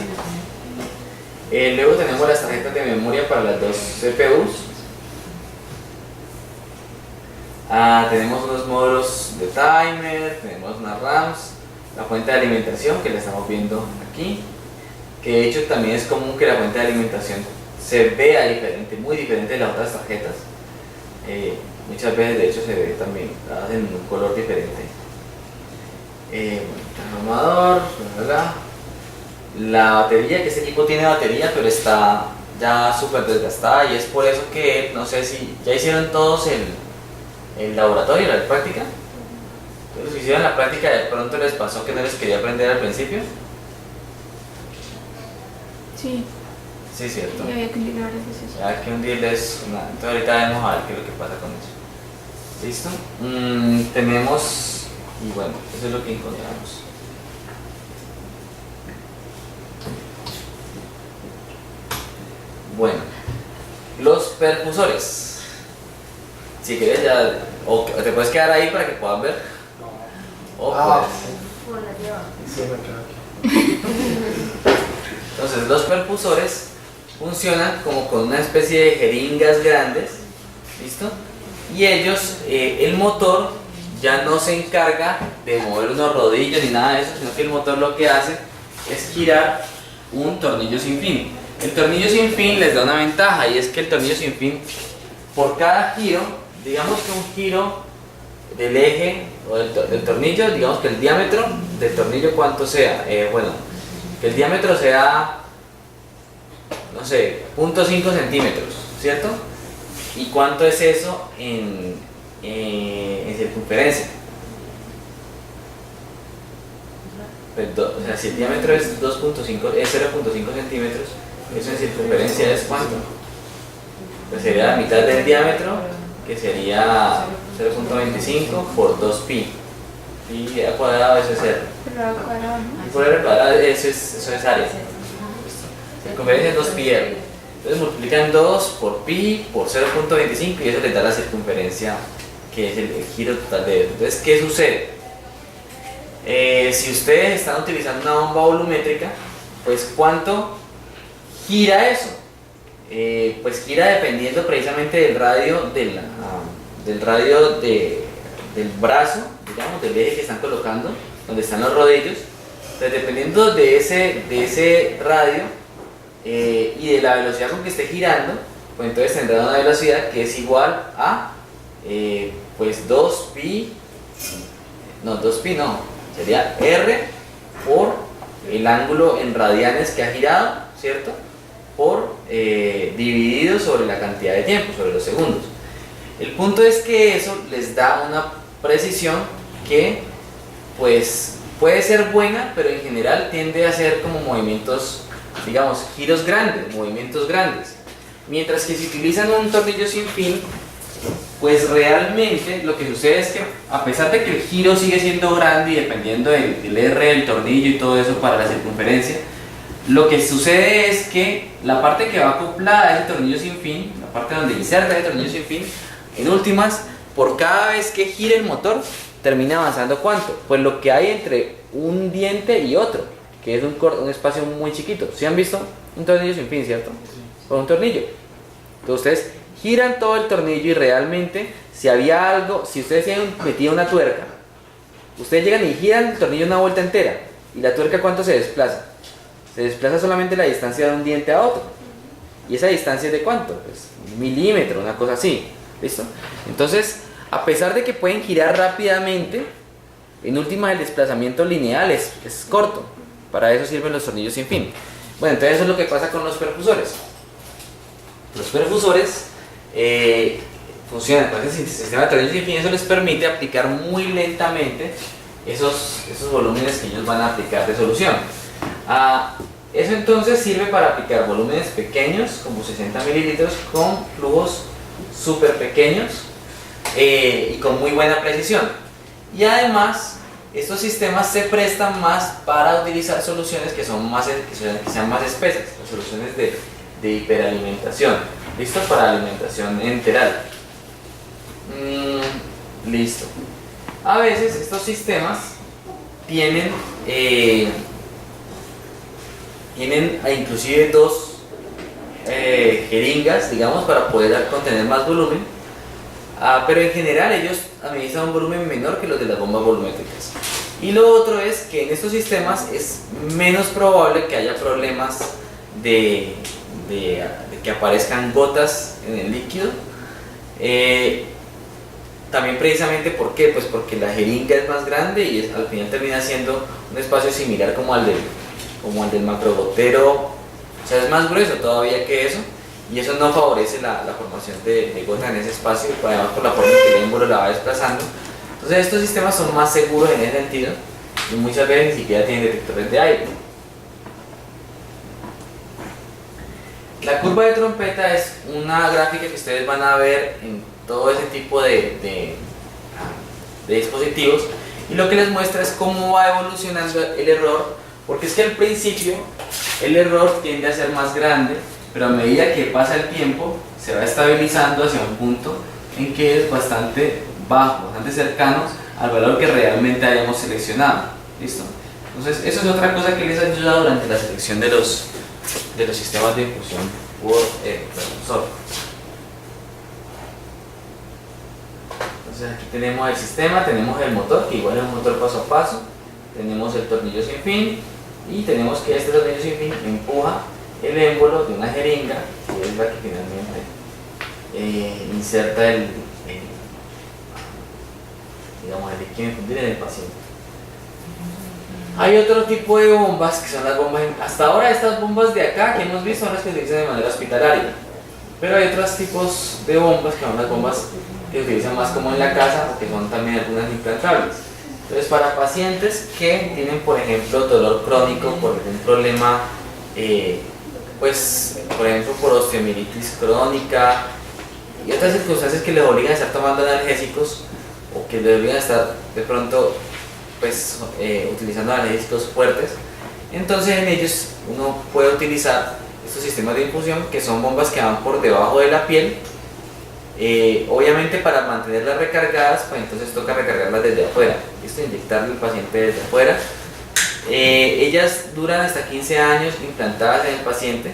Luego tenemos las tarjetas de memoria para las dos CPUs. Tenemos unos módulos de timer, tenemos unas RAMs, la fuente de alimentación que la estamos viendo aquí, que de hecho también es común que la fuente de alimentación se vea diferente, muy diferente de las otras tarjetas. Muchas veces de hecho se ve también en un color diferente. Transformador, la batería, que este equipo tiene batería pero está ya súper desgastada, y es por eso que no sé si ya hicieron todos el laboratorio, la práctica. Entonces, si hicieron la práctica, de pronto les pasó que no les quería aprender al principio. Sí, Sí, cierto. y había que hundir varias veces. Ya que hundirles una. Entonces ahorita vamos a ver qué es lo que pasa con eso. ¿Listo? Tenemos, y bueno, eso es lo que encontramos. Bueno, los perfusores. Si quieres ya, o te puedes quedar ahí para que puedan ver. O puedes. Sí, me quedo aquí. Entonces los perfusores funcionan como con una especie de jeringas grandes, ¿listo? Y ellos, el motor ya no se encarga de mover unos rodillos ni nada de eso, sino que el motor lo que hace es girar un tornillo sin fin. El tornillo sin fin les da una ventaja, y es que el tornillo sin fin, por cada giro, digamos que un giro del eje o del tornillo, digamos que el diámetro del tornillo cuánto sea, bueno, que el diámetro sea, no sé, 0.5 centímetros, ¿cierto? ¿Y cuánto es eso en circunferencia? Pues o sea, si el diámetro es 0.5 centímetros, eso en circunferencia es ¿cuánto? Pues sería la mitad del diámetro, que sería 0.25 por 2pi. Pi al cuadrado, eso es R. Pero al cuadrado, ¿no? Y por R al cuadrado, eso es área. Circunferencia es 2pi R. Entonces multiplican 2 por pi por 0.25 y eso les da la circunferencia, que es el giro total de eso. Entonces, ¿qué sucede? Si ustedes están utilizando una bomba volumétrica, pues ¿cuánto gira eso? Pues gira dependiendo precisamente del radio del brazo, digamos, del eje que están colocando, donde están los rodillos. Entonces, dependiendo de ese radio y de la velocidad con que esté girando, pues entonces tendrá una velocidad que es igual a pues 2pi no, sería R por el ángulo en radianes que ha girado, ¿cierto? Por dividido sobre la cantidad de tiempo, sobre los segundos. El punto es que eso les da una precisión que pues puede ser buena, pero en general tiende a ser como movimientos, digamos, giros grandes, movimientos grandes. Mientras que si utilizan un tornillo sin fin, pues realmente lo que sucede es que a pesar de que el giro sigue siendo grande y dependiendo del R del tornillo y todo eso para la circunferencia, lo que sucede es que la parte que va acoplada a ese tornillo sin fin, la parte donde inserta ese tornillo sin fin, en últimas, por cada vez que gira el motor, termina avanzando ¿cuánto? Pues lo que hay entre un diente y otro, que es un espacio muy chiquito. ¿Sí han visto un tornillo sin fin, cierto? O un tornillo. Entonces ustedes giran todo el tornillo y realmente si había algo, si ustedes tienen metida una tuerca, ustedes llegan y giran el tornillo una vuelta entera, y la tuerca ¿cuánto se desplaza? Se desplaza solamente la distancia de un diente a otro. ¿Y esa distancia es de cuánto? Pues 1 milímetro, una cosa así. ¿Listo? Entonces, a pesar de que pueden girar rápidamente, en última el desplazamiento lineal es corto. Para eso sirven los tornillos sin fin. Bueno, entonces eso es lo que pasa con los perfusores. Los perfusores funcionan con ese sistema de tornillos sin fin. Eso les permite aplicar muy lentamente esos volúmenes que ellos van a aplicar de solución. Eso entonces sirve para aplicar volúmenes pequeños, como 60 mililitros, con flujos súper pequeños y con muy buena precisión. Y además, estos sistemas se prestan más para utilizar soluciones que sean más espesas, soluciones de hiperalimentación, listos para alimentación enteral. Listo. A veces estos sistemas tienen inclusive dos jeringas, digamos, para poder contener más volumen, pero en general ellos administran un volumen menor que los de las bombas volumétricas. Y lo otro es que en estos sistemas es menos probable que haya problemas de que aparezcan gotas en el líquido. También precisamente ¿por qué? Pues porque la jeringa es más grande y al final termina siendo un espacio similar como al del macrogotero, o sea, es más grueso todavía que eso, y eso no favorece la formación de gotas en ese espacio, además por la forma en que el émbolo la va desplazando. Entonces estos sistemas son más seguros en ese sentido y muchas veces ni siquiera tienen detectores de aire. La curva de trompeta es una gráfica que ustedes van a ver en todo ese tipo de dispositivos, y lo que les muestra es cómo va evolucionando el error, porque es que al principio el error tiende a ser más grande, pero a medida que pasa el tiempo se va estabilizando hacia un punto en que es bastante bajo, bastante cercano al valor que realmente hayamos seleccionado. ¿Listo? Entonces eso es otra cosa que les ayuda durante la selección de los sistemas de infusión software. Entonces aquí tenemos el sistema, tenemos el motor, que igual es un motor paso a paso, tenemos el tornillo sin fin, y tenemos que este tornillo sin fin empuja el émbolo de una jeringa, que es la que finalmente inserta el líquido infundible en el paciente. Hay otro tipo de bombas que son las bombas, hasta ahora estas bombas de acá que hemos visto son las que se utilizan de manera hospitalaria, pero hay otros tipos de bombas que son las bombas que se utilizan más como en la casa, o que son también algunas implantables. Entonces, para pacientes que tienen, por ejemplo, dolor crónico por algún problema, pues, por ejemplo, por osteomielitis crónica y otras circunstancias que les obligan a estar tomando analgésicos, o que les obligan a estar de pronto pues, utilizando analgésicos fuertes, entonces en ellos uno puede utilizar estos sistemas de infusión, que son bombas que van por debajo de la piel. Obviamente para mantenerlas recargadas, pues entonces toca recargarlas desde afuera, ¿listo? Inyectarle al paciente desde afuera. Ellas duran hasta 15 años implantadas en el paciente.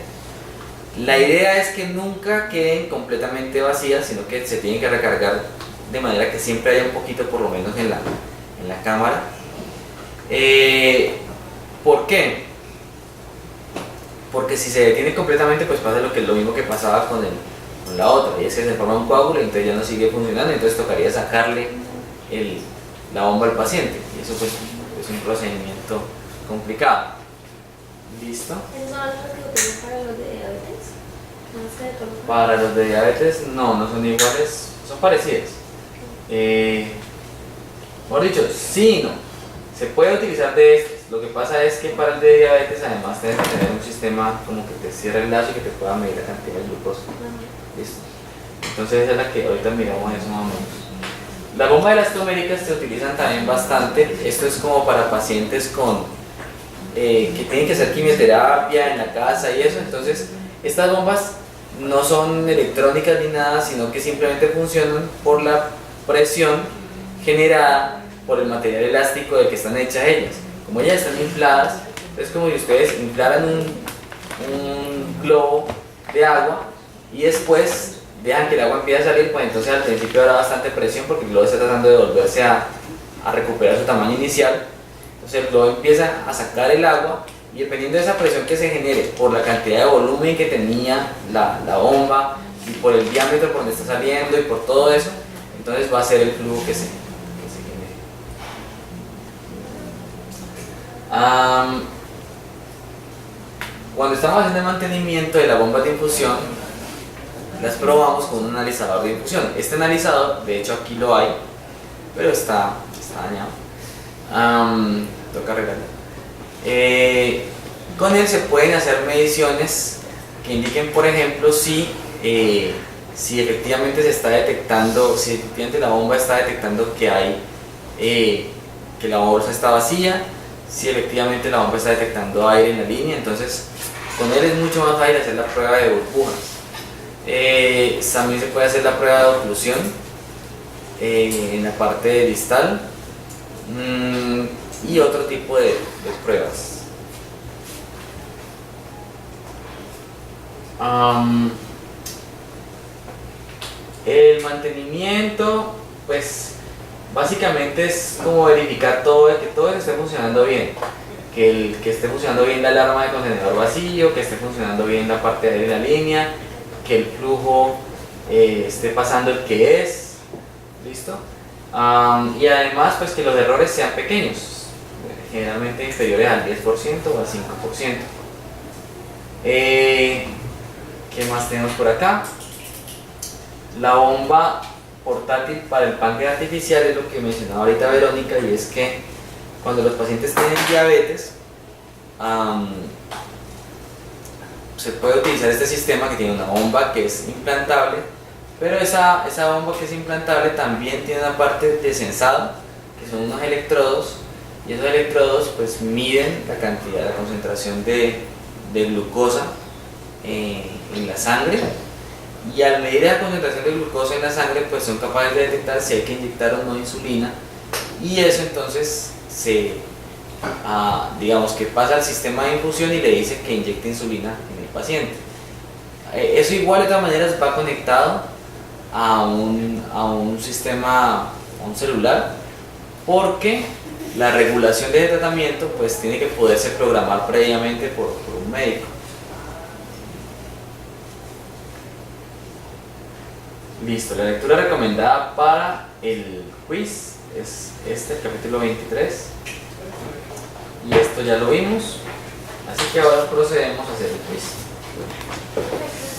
La idea es que nunca queden completamente vacías, sino que se tienen que recargar de manera que siempre haya un poquito por lo menos en la cámara. ¿Por qué? Porque si se detiene completamente, pues pasa lo mismo que pasaba con la otra, y es que se forma un coágulo y entonces ya no sigue funcionando, entonces tocaría sacarle la bomba al paciente, y eso pues es un procedimiento complicado. ¿Listo? ¿No es lo que utilizo para los de diabetes? No sé, todo. Para los de diabetes no son iguales, son parecidas. Por dicho, sí y no. Se puede utilizar de estos. Lo que pasa es que para el de diabetes además tienes que tener un sistema como que te cierre el lazo y que te pueda medir la cantidad de glucosa. ¿Listo? Entonces esa es la que ahorita miramos eso más o menos. Las bombas elastoméricas se utilizan también bastante. Esto es como para pacientes que tienen que hacer quimioterapia en la casa y eso. Entonces estas bombas no son electrónicas ni nada, sino que simplemente funcionan por la presión generada por el material elástico del que están hechas ellas. Como ellas están infladas, es como si ustedes inflaran un globo de agua y después dejan que el agua empiece a salir, pues entonces al principio habrá bastante presión porque el globo está tratando de volverse a recuperar su tamaño inicial. Entonces el globo empieza a sacar el agua, y dependiendo de esa presión que se genere por la cantidad de volumen que tenía la bomba y por el diámetro por donde está saliendo y por todo eso, entonces va a ser el flujo que se genere. Cuando estamos haciendo el mantenimiento de la bomba de infusión, las probamos con un analizador de infusión. Este analizador, de hecho aquí lo hay, pero está dañado. Toca arreglarlo. Con él se pueden hacer mediciones que indiquen, por ejemplo, si efectivamente se está detectando, si efectivamente la bomba está detectando que la bolsa está vacía, si efectivamente la bomba está detectando aire en la línea. Entonces con él es mucho más fácil hacer la prueba de burbujas. También se puede hacer la prueba de oclusión, en la parte de distal y otro tipo de pruebas. El mantenimiento, pues básicamente es como verificar que todo esté funcionando bien, que esté funcionando bien la alarma de contenedor vacío, que esté funcionando bien la parte de la línea, que el flujo esté pasando el que es, ¿listo? Y además pues que los errores sean pequeños, generalmente inferiores al 10% o al 5%. ¿Qué más tenemos por acá? La bomba portátil para el páncreas artificial es lo que mencionaba ahorita Verónica, y es que cuando los pacientes tienen diabetes se puede utilizar este sistema que tiene una bomba que es implantable, pero esa bomba que es implantable también tiene una parte de sensado, que son unos electrodos, y esos electrodos pues miden la cantidad, la concentración de glucosa en la sangre, y al medir la concentración de glucosa en la sangre pues son capaces de detectar si hay que inyectar o no insulina, y eso entonces digamos que pasa al sistema de infusión y le dice que inyecte insulina en el paciente. Eso igual de todas maneras va conectado a un sistema, a un celular, porque la regulación de tratamiento pues tiene que poderse programar previamente por un médico. Listo, la lectura recomendada para el quiz es el capítulo 23, y esto ya lo vimos, así que ahora procedemos a hacer el quiz.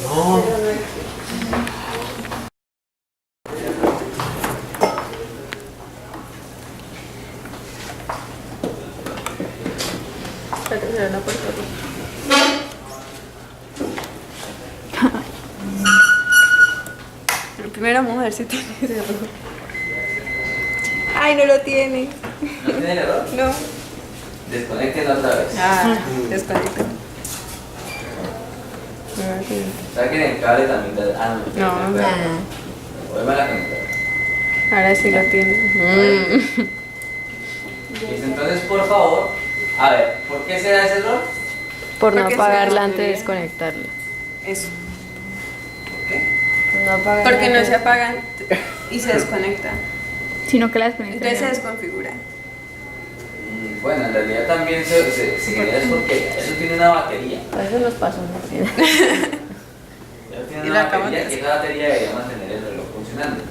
No. Espérate, cerrar la puerta. Pero primero vamos a ver si tiene ese error. Ay, no lo tiene. ¿No tiene el error? No. Desconecten otra vez. Ah, desconecta. Saquen el cable también. No. Vuelvan a conectar. Ahora sí lo tiene. Listo, entonces por favor, a ver, ¿por qué se da ese error? Por no Porque apagarla se antes de batería. desconectarla. Eso. ¿Por qué? No apagarla Porque no antes. se apagan y se desconecta. Sino que la desconectan. Entonces se desconfigura. Bueno, en realidad también se genera es porque eso tiene una batería. A veces nos pasa una Eso tiene Y una la acabamos batería, de y esa batería debería mantener el reloj funcionando.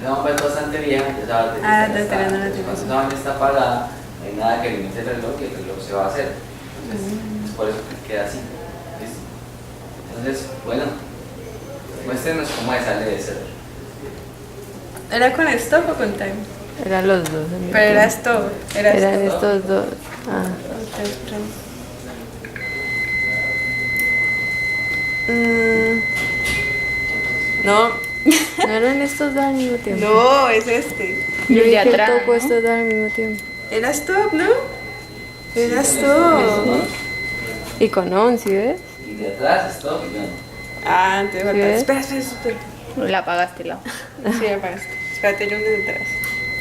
Esa bomba es bastante vieja, y esa batería Ah, está la batería no la entonces, tiene. cuando esa vaina está apagada, no hay nada que limite el reloj y el reloj se va a hacer. Entonces, es por eso que queda así. ¿Listo? Entonces, bueno, muéstrenos cómo se sale de ese error. ¿Era con stop o con time? Eran los dos. al mismo Pero era tiempo. stop. Era Eran stop. estos dos. Ah. No, No eran estos dos al mismo tiempo. no, es este. Yo Y el vi de que atrás, tocó ¿no? estos dos al mismo tiempo. Era stop, ¿no? Era Sí, stop. Y con 11, ¿ves? Y de atrás, stop y ya no. Ah, entonces falta. ves? Espera, espera. La apagaste, la. Sí, me apagaste. Espérate, yo un desde atrás.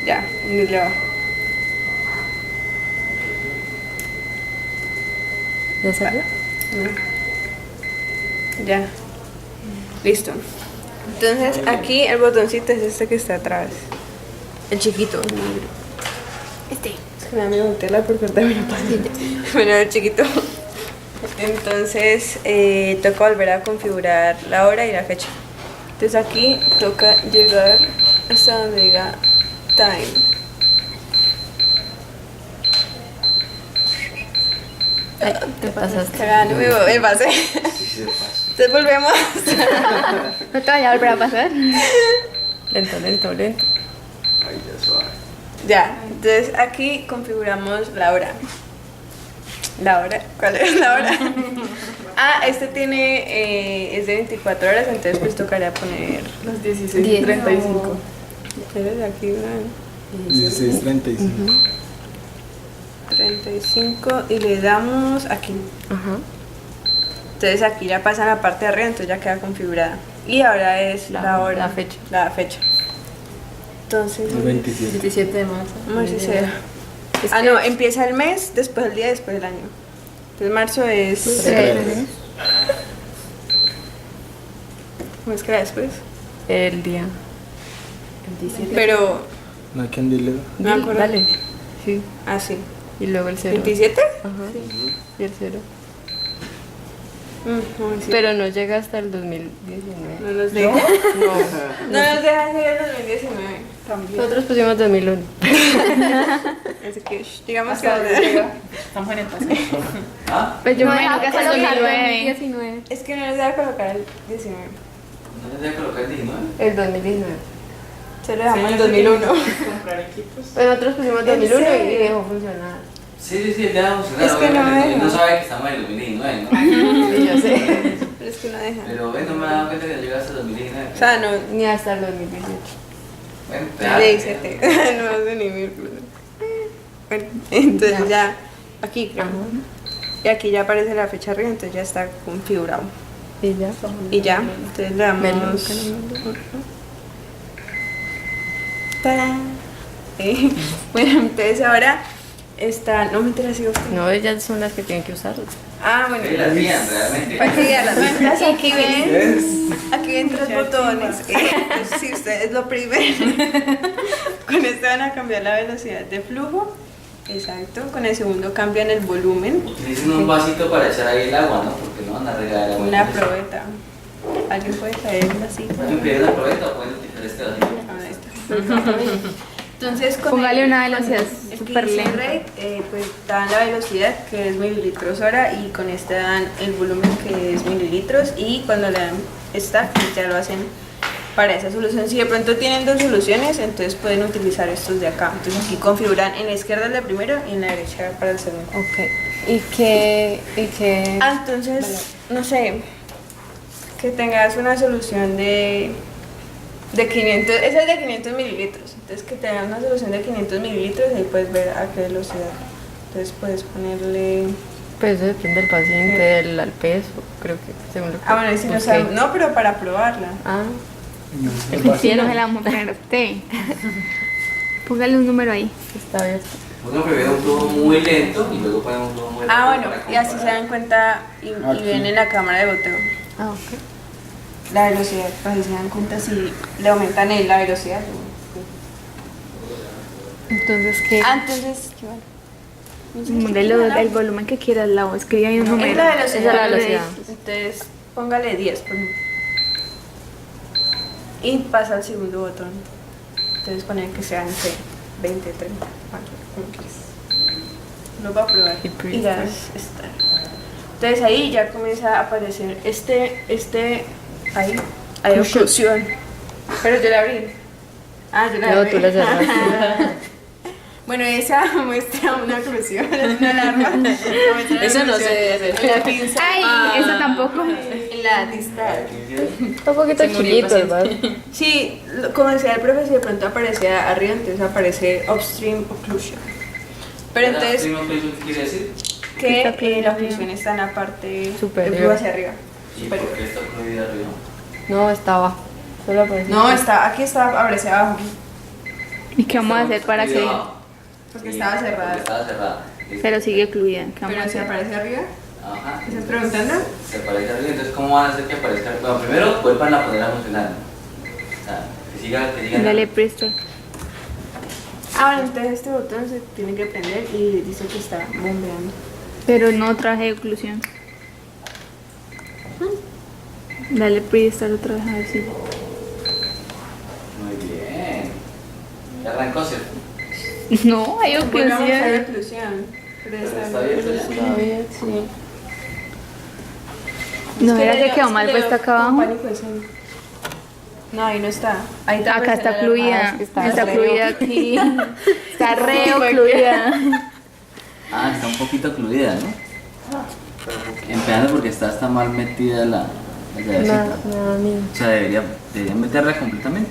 Ya, un desde abajo. ¿Ya salió? Ya. Listo. Entonces aquí el botoncito es este que está atrás. El chiquito. Este. Es que me da miedo meterla por cortarme la pantalla. Bueno, el chiquito. Entonces toca volver a configurar la hora y la fecha. Entonces aquí toca llegar hasta donde diga time. Ay, te pasaste. Cagando, me pasé. Sí, se pasa. Entonces volvemos. ¿No te vaya a volver a pasar? Lento, lento, lento. Ay, ya suave. Ya, entonces aquí configuramos la hora. ¿La hora? ¿Cuál es la hora? Ah, este tiene, es de 24 horas, entonces pues tocaría poner los 16:35. ¿Eres aquí, no? 16:35. 35 y le damos aquí. Ajá. Entonces aquí ya pasa la parte de arriba, entonces ya queda configurada. Y ahora es la hora. la fecha. La fecha. Entonces, El 27. 27 de marzo. marzo será. Ah, no, empieza el mes, después el día, después el año. Entonces marzo es... ¿Cómo es que era después? El día. El 17. Pero... No hay quien dile. No me acuerdo. Dale. Sí. Ah, sí. Y luego el 0. ¿27? Ajá. Y el 0. No, sí. Pero no llega hasta el 2019. No nos deja. No nos deja hacer el 2019 también. Nosotros pusimos 2001. Así que digamos que Estamos en el pasado. ¿Ah? Pues yo No me imagino que hasta el 2009. 2019. es que no nos deja colocar el 19. ¿No les voy a colocar el 19? El 2019. Solo dejamos el 2001. Comprar equipos. Pero nosotros pusimos ¿En 2001 y serio? dejó funcionar. Sí, ya vamos a Es que no obviamente, deja. no sabe que estamos en el 2019, ¿no? Sí, yo sé. Pero es que no deja. Pero bueno, me he dado cuenta que llega hasta el 2019. O sea, no. Ni hasta el 2018. Bueno, De 17. No hace ni mil. Bueno, entonces ya. Aquí creo. Y aquí ya aparece la fecha arriba, entonces ya está configurado. Y ya. Y ya. Entonces le damos. ¡Tarán! Bueno, entonces ahora está. No me interesa si usted. No, ellas son las que tienen que usarlo. Ah, bueno. Sí, las mías, realmente. Para que vean las ventas, aquí ven 3 botones. Entonces, si ustedes lo primero, con este van a cambiar la velocidad de flujo. Exacto. Con el segundo cambian el volumen. Utilicen un vasito para echar ahí el agua, ¿no? Porque no van a regar agua. Una probeta. ¿Alguien puede traerla así? ¿Pueden pedir una probeta o pueden utilizar este vasito? Ah, ahí está. Entonces, con Póngale el- una velocidad el súper Clean lenta. Rate, pues dan la velocidad que es mililitros hora y con este dan el volumen que es mililitros y cuando le dan esta pues ya lo hacen para esa solución. Si de pronto tienen 2 soluciones, entonces pueden utilizar estos de acá. Entonces aquí configuran en la izquierda el de primero y en la derecha para el segundo. Ok. ¿Y qué? Ah, entonces, no sé, que tengas una solución de 500, esa es de 500 mililitros, entonces que tengas una solución de 500 mililitros y ahí puedes ver a qué velocidad. Entonces puedes ponerle... Pues eso depende del paciente, del al peso, creo que según lo que. Ah, bueno, y si no busqué. sabes, no, pero para probarla. Ah, Sí, no se la vamos a poner a usted. Póngale un número ahí. está bien. Pongan primero un tubo muy lento y luego ponemos un tubo muy rápido. Ah, bueno, para y así se comparar. dan cuenta y ven en la cámara de goteo Ah, ok. la velocidad, pues así se dan cuenta si le aumentan la velocidad. Entonces, ¿qué? Ah, entonces, ¿qué vale? El volumen que quiera al lado. Escribe ahí un Es número. la velocidad. Esa es la velocidad. Entonces, póngale 10, por ejemplo. Y pasa al segundo botón. Entonces, poner que sean 20, 30, como quieras. Lo va a probar. Y Y print ya está. Entonces, ahí ya comienza a aparecer ahí hay oclusión. Pero yo la abrí. Ah, yo la No, abrí. tú la cerraste. Bueno, esa muestra una oclusión, una alarma. Eso no se debe hacer. La pinza. Ay, eso tampoco. En la distal. Un poquito chiquito el vaso. Sí, como decía el profesor, de pronto aparecía arriba, entonces aparece upstream occlusion. Pero entonces, ¿Qué quiere decir? que la oclusión está en la parte Superior. del flujo hacia arriba. ¿Y por qué está ocluida arriba? No, está abajo. Solo aparece. No, aquí está, aparece abajo, ¿Y qué vamos a hacer para que.? porque estaba cerrada. Porque estaba cerrada. Pero sigue fluida. ¿Qué vamos a Pero si hacer? aparece arriba, Ajá. ¿me estás preguntando? Se aparece arriba, entonces ¿cómo van a hacer que aparezca arriba? Bueno, primero vuelvan a poner a funcionar. O sea, que siga. Dale Preston. Ah, bueno, entonces este botón se tiene que prender y dice que está bombeando. Pero no traje oclusión. Dale Preston otra vez a ver si. Muy bien. Ya arrancó, ¿cierto? No, hay Volvamos a la oclusión. oclusión. Pero Pero está abierto ya. Todavía, sí. No, era que quedó mal puesta acá abajo. No, ahí no está. Ahí te Acá aparece está la ocluida. alarma. Está ocluida aquí. Está re ocluida. Ah, está un poquito ocluida, ¿no? Empezando porque está mal metida la llavecita. Nada, mío. O sea, deberían meterla completamente.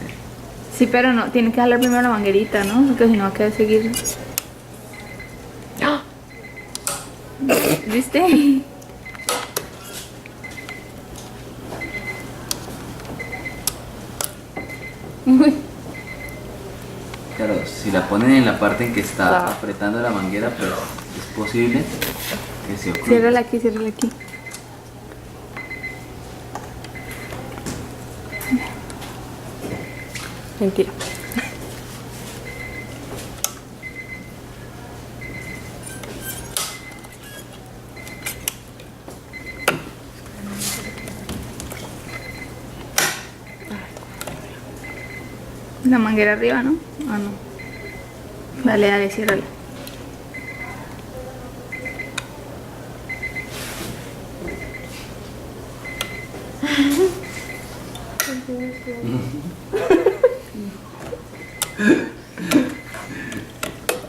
Sí, pero no, tiene que jalar primero la manguerita, ¿no? Porque si no va a quedar seguir. ¡Ah! ¿Viste? Uy. Claro, si la ponen en la parte en que está Claro. apretando la manguera, pues es posible que se ocurra. Ciérrala aquí, ciérrala aquí. Mentira. La manguera arriba, ¿no? Ah, no. Dale, dale, ciérrala.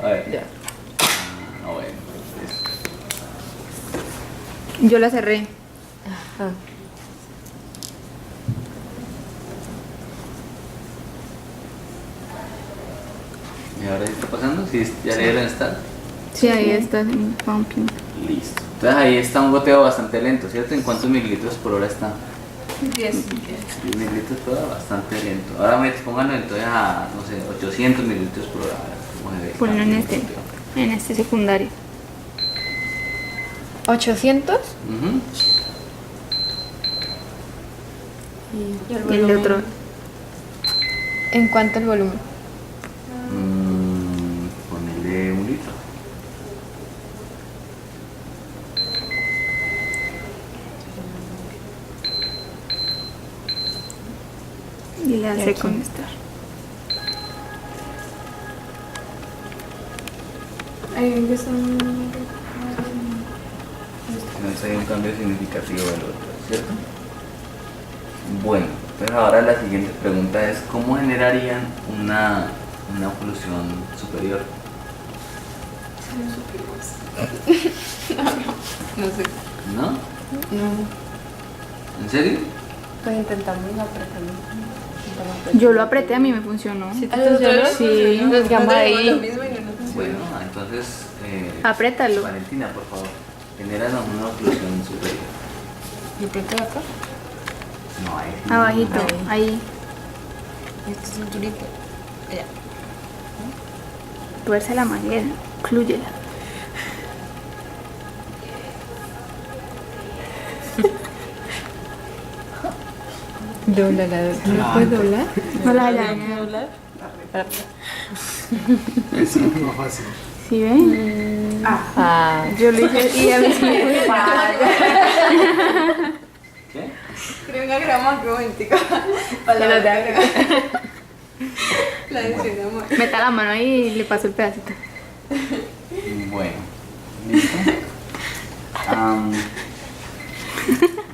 A ver. Ya. Ah, bueno. Yo la cerré. Ah. ¿Y ahora qué está pasando? ¿Sí, ¿Ya le dieron estar? Sí, ahí está en pumping. Listo. Entonces ahí está un goteo bastante lento, ¿cierto? ¿En cuántos mililitros por hora está? 10. 10 mililitros por hora, bastante lento. Ahora pónganlo entonces a, no sé, 800 mililitros por hora. A ver cómo se ve el Ponlo en cambio este, de goteo. en este secundario. 800 Ujú. y Y el de otro. ¿en cuánto el volumen? Ponele un litro. Y le hace aquí. con estar. No hay un cambio significativo del otro, ¿cierto? Bueno, pues ahora la siguiente pregunta es ¿cómo generarían una oclusión superior? No sé. ¿No? No. ¿En serio? Pues intentamos apretarlo. Yo lo apreté, a mí me funcionó. ¿Sí te A nosotros funcionó? nos Sí. funcionó. Nos quedamos No tenemos ahí. lo mismo y no nos funcionó. Bueno, entonces... Apriétalo. Valentina, por favor, generan una oclusión superior. ¿Y aprieto de acá? No hay. Abajito, ahí. Este cinturito. Ya. Tuerce la manguera, clúyela. Dobla. ¿No puedes doblar? No la hayan. Es más fácil. ¿Sí ven? Ah. Yo lo hice y a mí sí me funcionó. ¿Qué? Creo que grabamos que momentico. Para la La adicionamos. Meta la mano ahí y le paso el pedacito. Bueno, listo.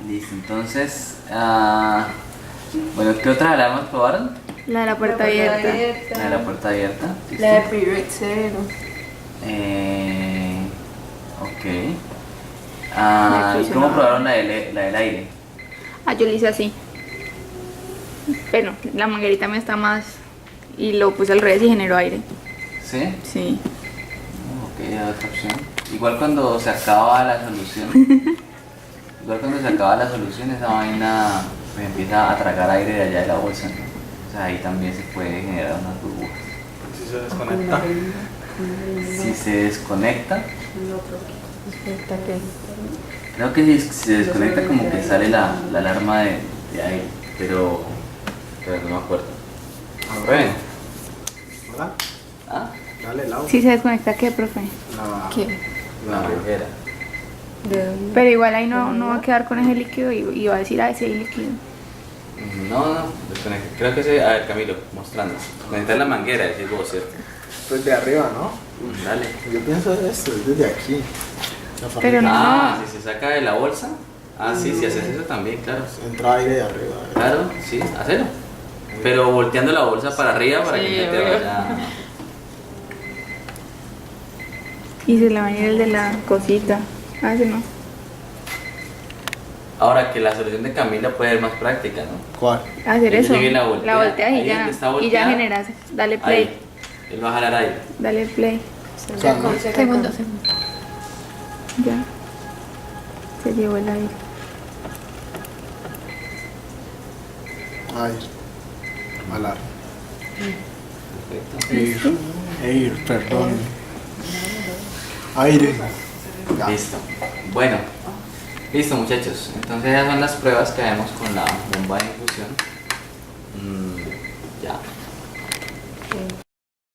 Listo, entonces, bueno, ¿qué otra alarma probaron? La de la puerta abierta. La de la puerta abierta. ¿listo? La de Period Zero. Ok. Me ¿Y funcionó. cómo probaron la del aire? Ah, yo lo hice así. Pero la manguerita me está más. Y lo puse al revés y generó aire. ¿Sí? Sí. Ok, ya otra opción. Igual cuando se acaba la solución, esa vaina pues, empieza a tragar aire de allá de la bolsa, ¿no? O sea, ahí también se puede generar unas burbujas. Si se desconecta. Si se desconecta, Espera que. creo que si se desconecta como que sale la alarma de aire, pero no me acuerdo. A ver. ¿Verdad? ¿Ah? Dale el agua. Si se desconecta, ¿qué, profe? ¿Qué? La manguera. ¿De dónde? Pero igual ahí no va a quedar con ese líquido y va a decir, si hay líquido. No, desconecta. Creo que se... A ver, Camilo, mostrando. Conectar la manguera, decís vos, ¿cierto? Pues de arriba, ¿no? Dale. Yo pienso esto, es desde aquí. La Pero no. Ah, si se saca de la bolsa. Ah, sí, si haces eso también, claro. Entra aire de arriba. Claro, sí, hacelo. Pero volteando la bolsa para arriba para Sí, que se te obvio. vaya. Y se le va a ir el de la cosita. Ah, ese no. Ahora que la solución de Camila puede ser más práctica, ¿no? ¿Cuál? Hacer Él eso. llega y la voltea. volteas Ahí y ya. donde está Y ya volteada. generas. Dale play. Ahí. Él va a jalar aire. Dale play. O sea, ¿no? Segundo. Ya. Se llevó el aire. Ay. Alar. Perfecto. Air, perdón. Aire. Ya. Listo. Bueno, listo muchachos. Entonces esas son las pruebas que haremos con la bomba de infusión. Ya.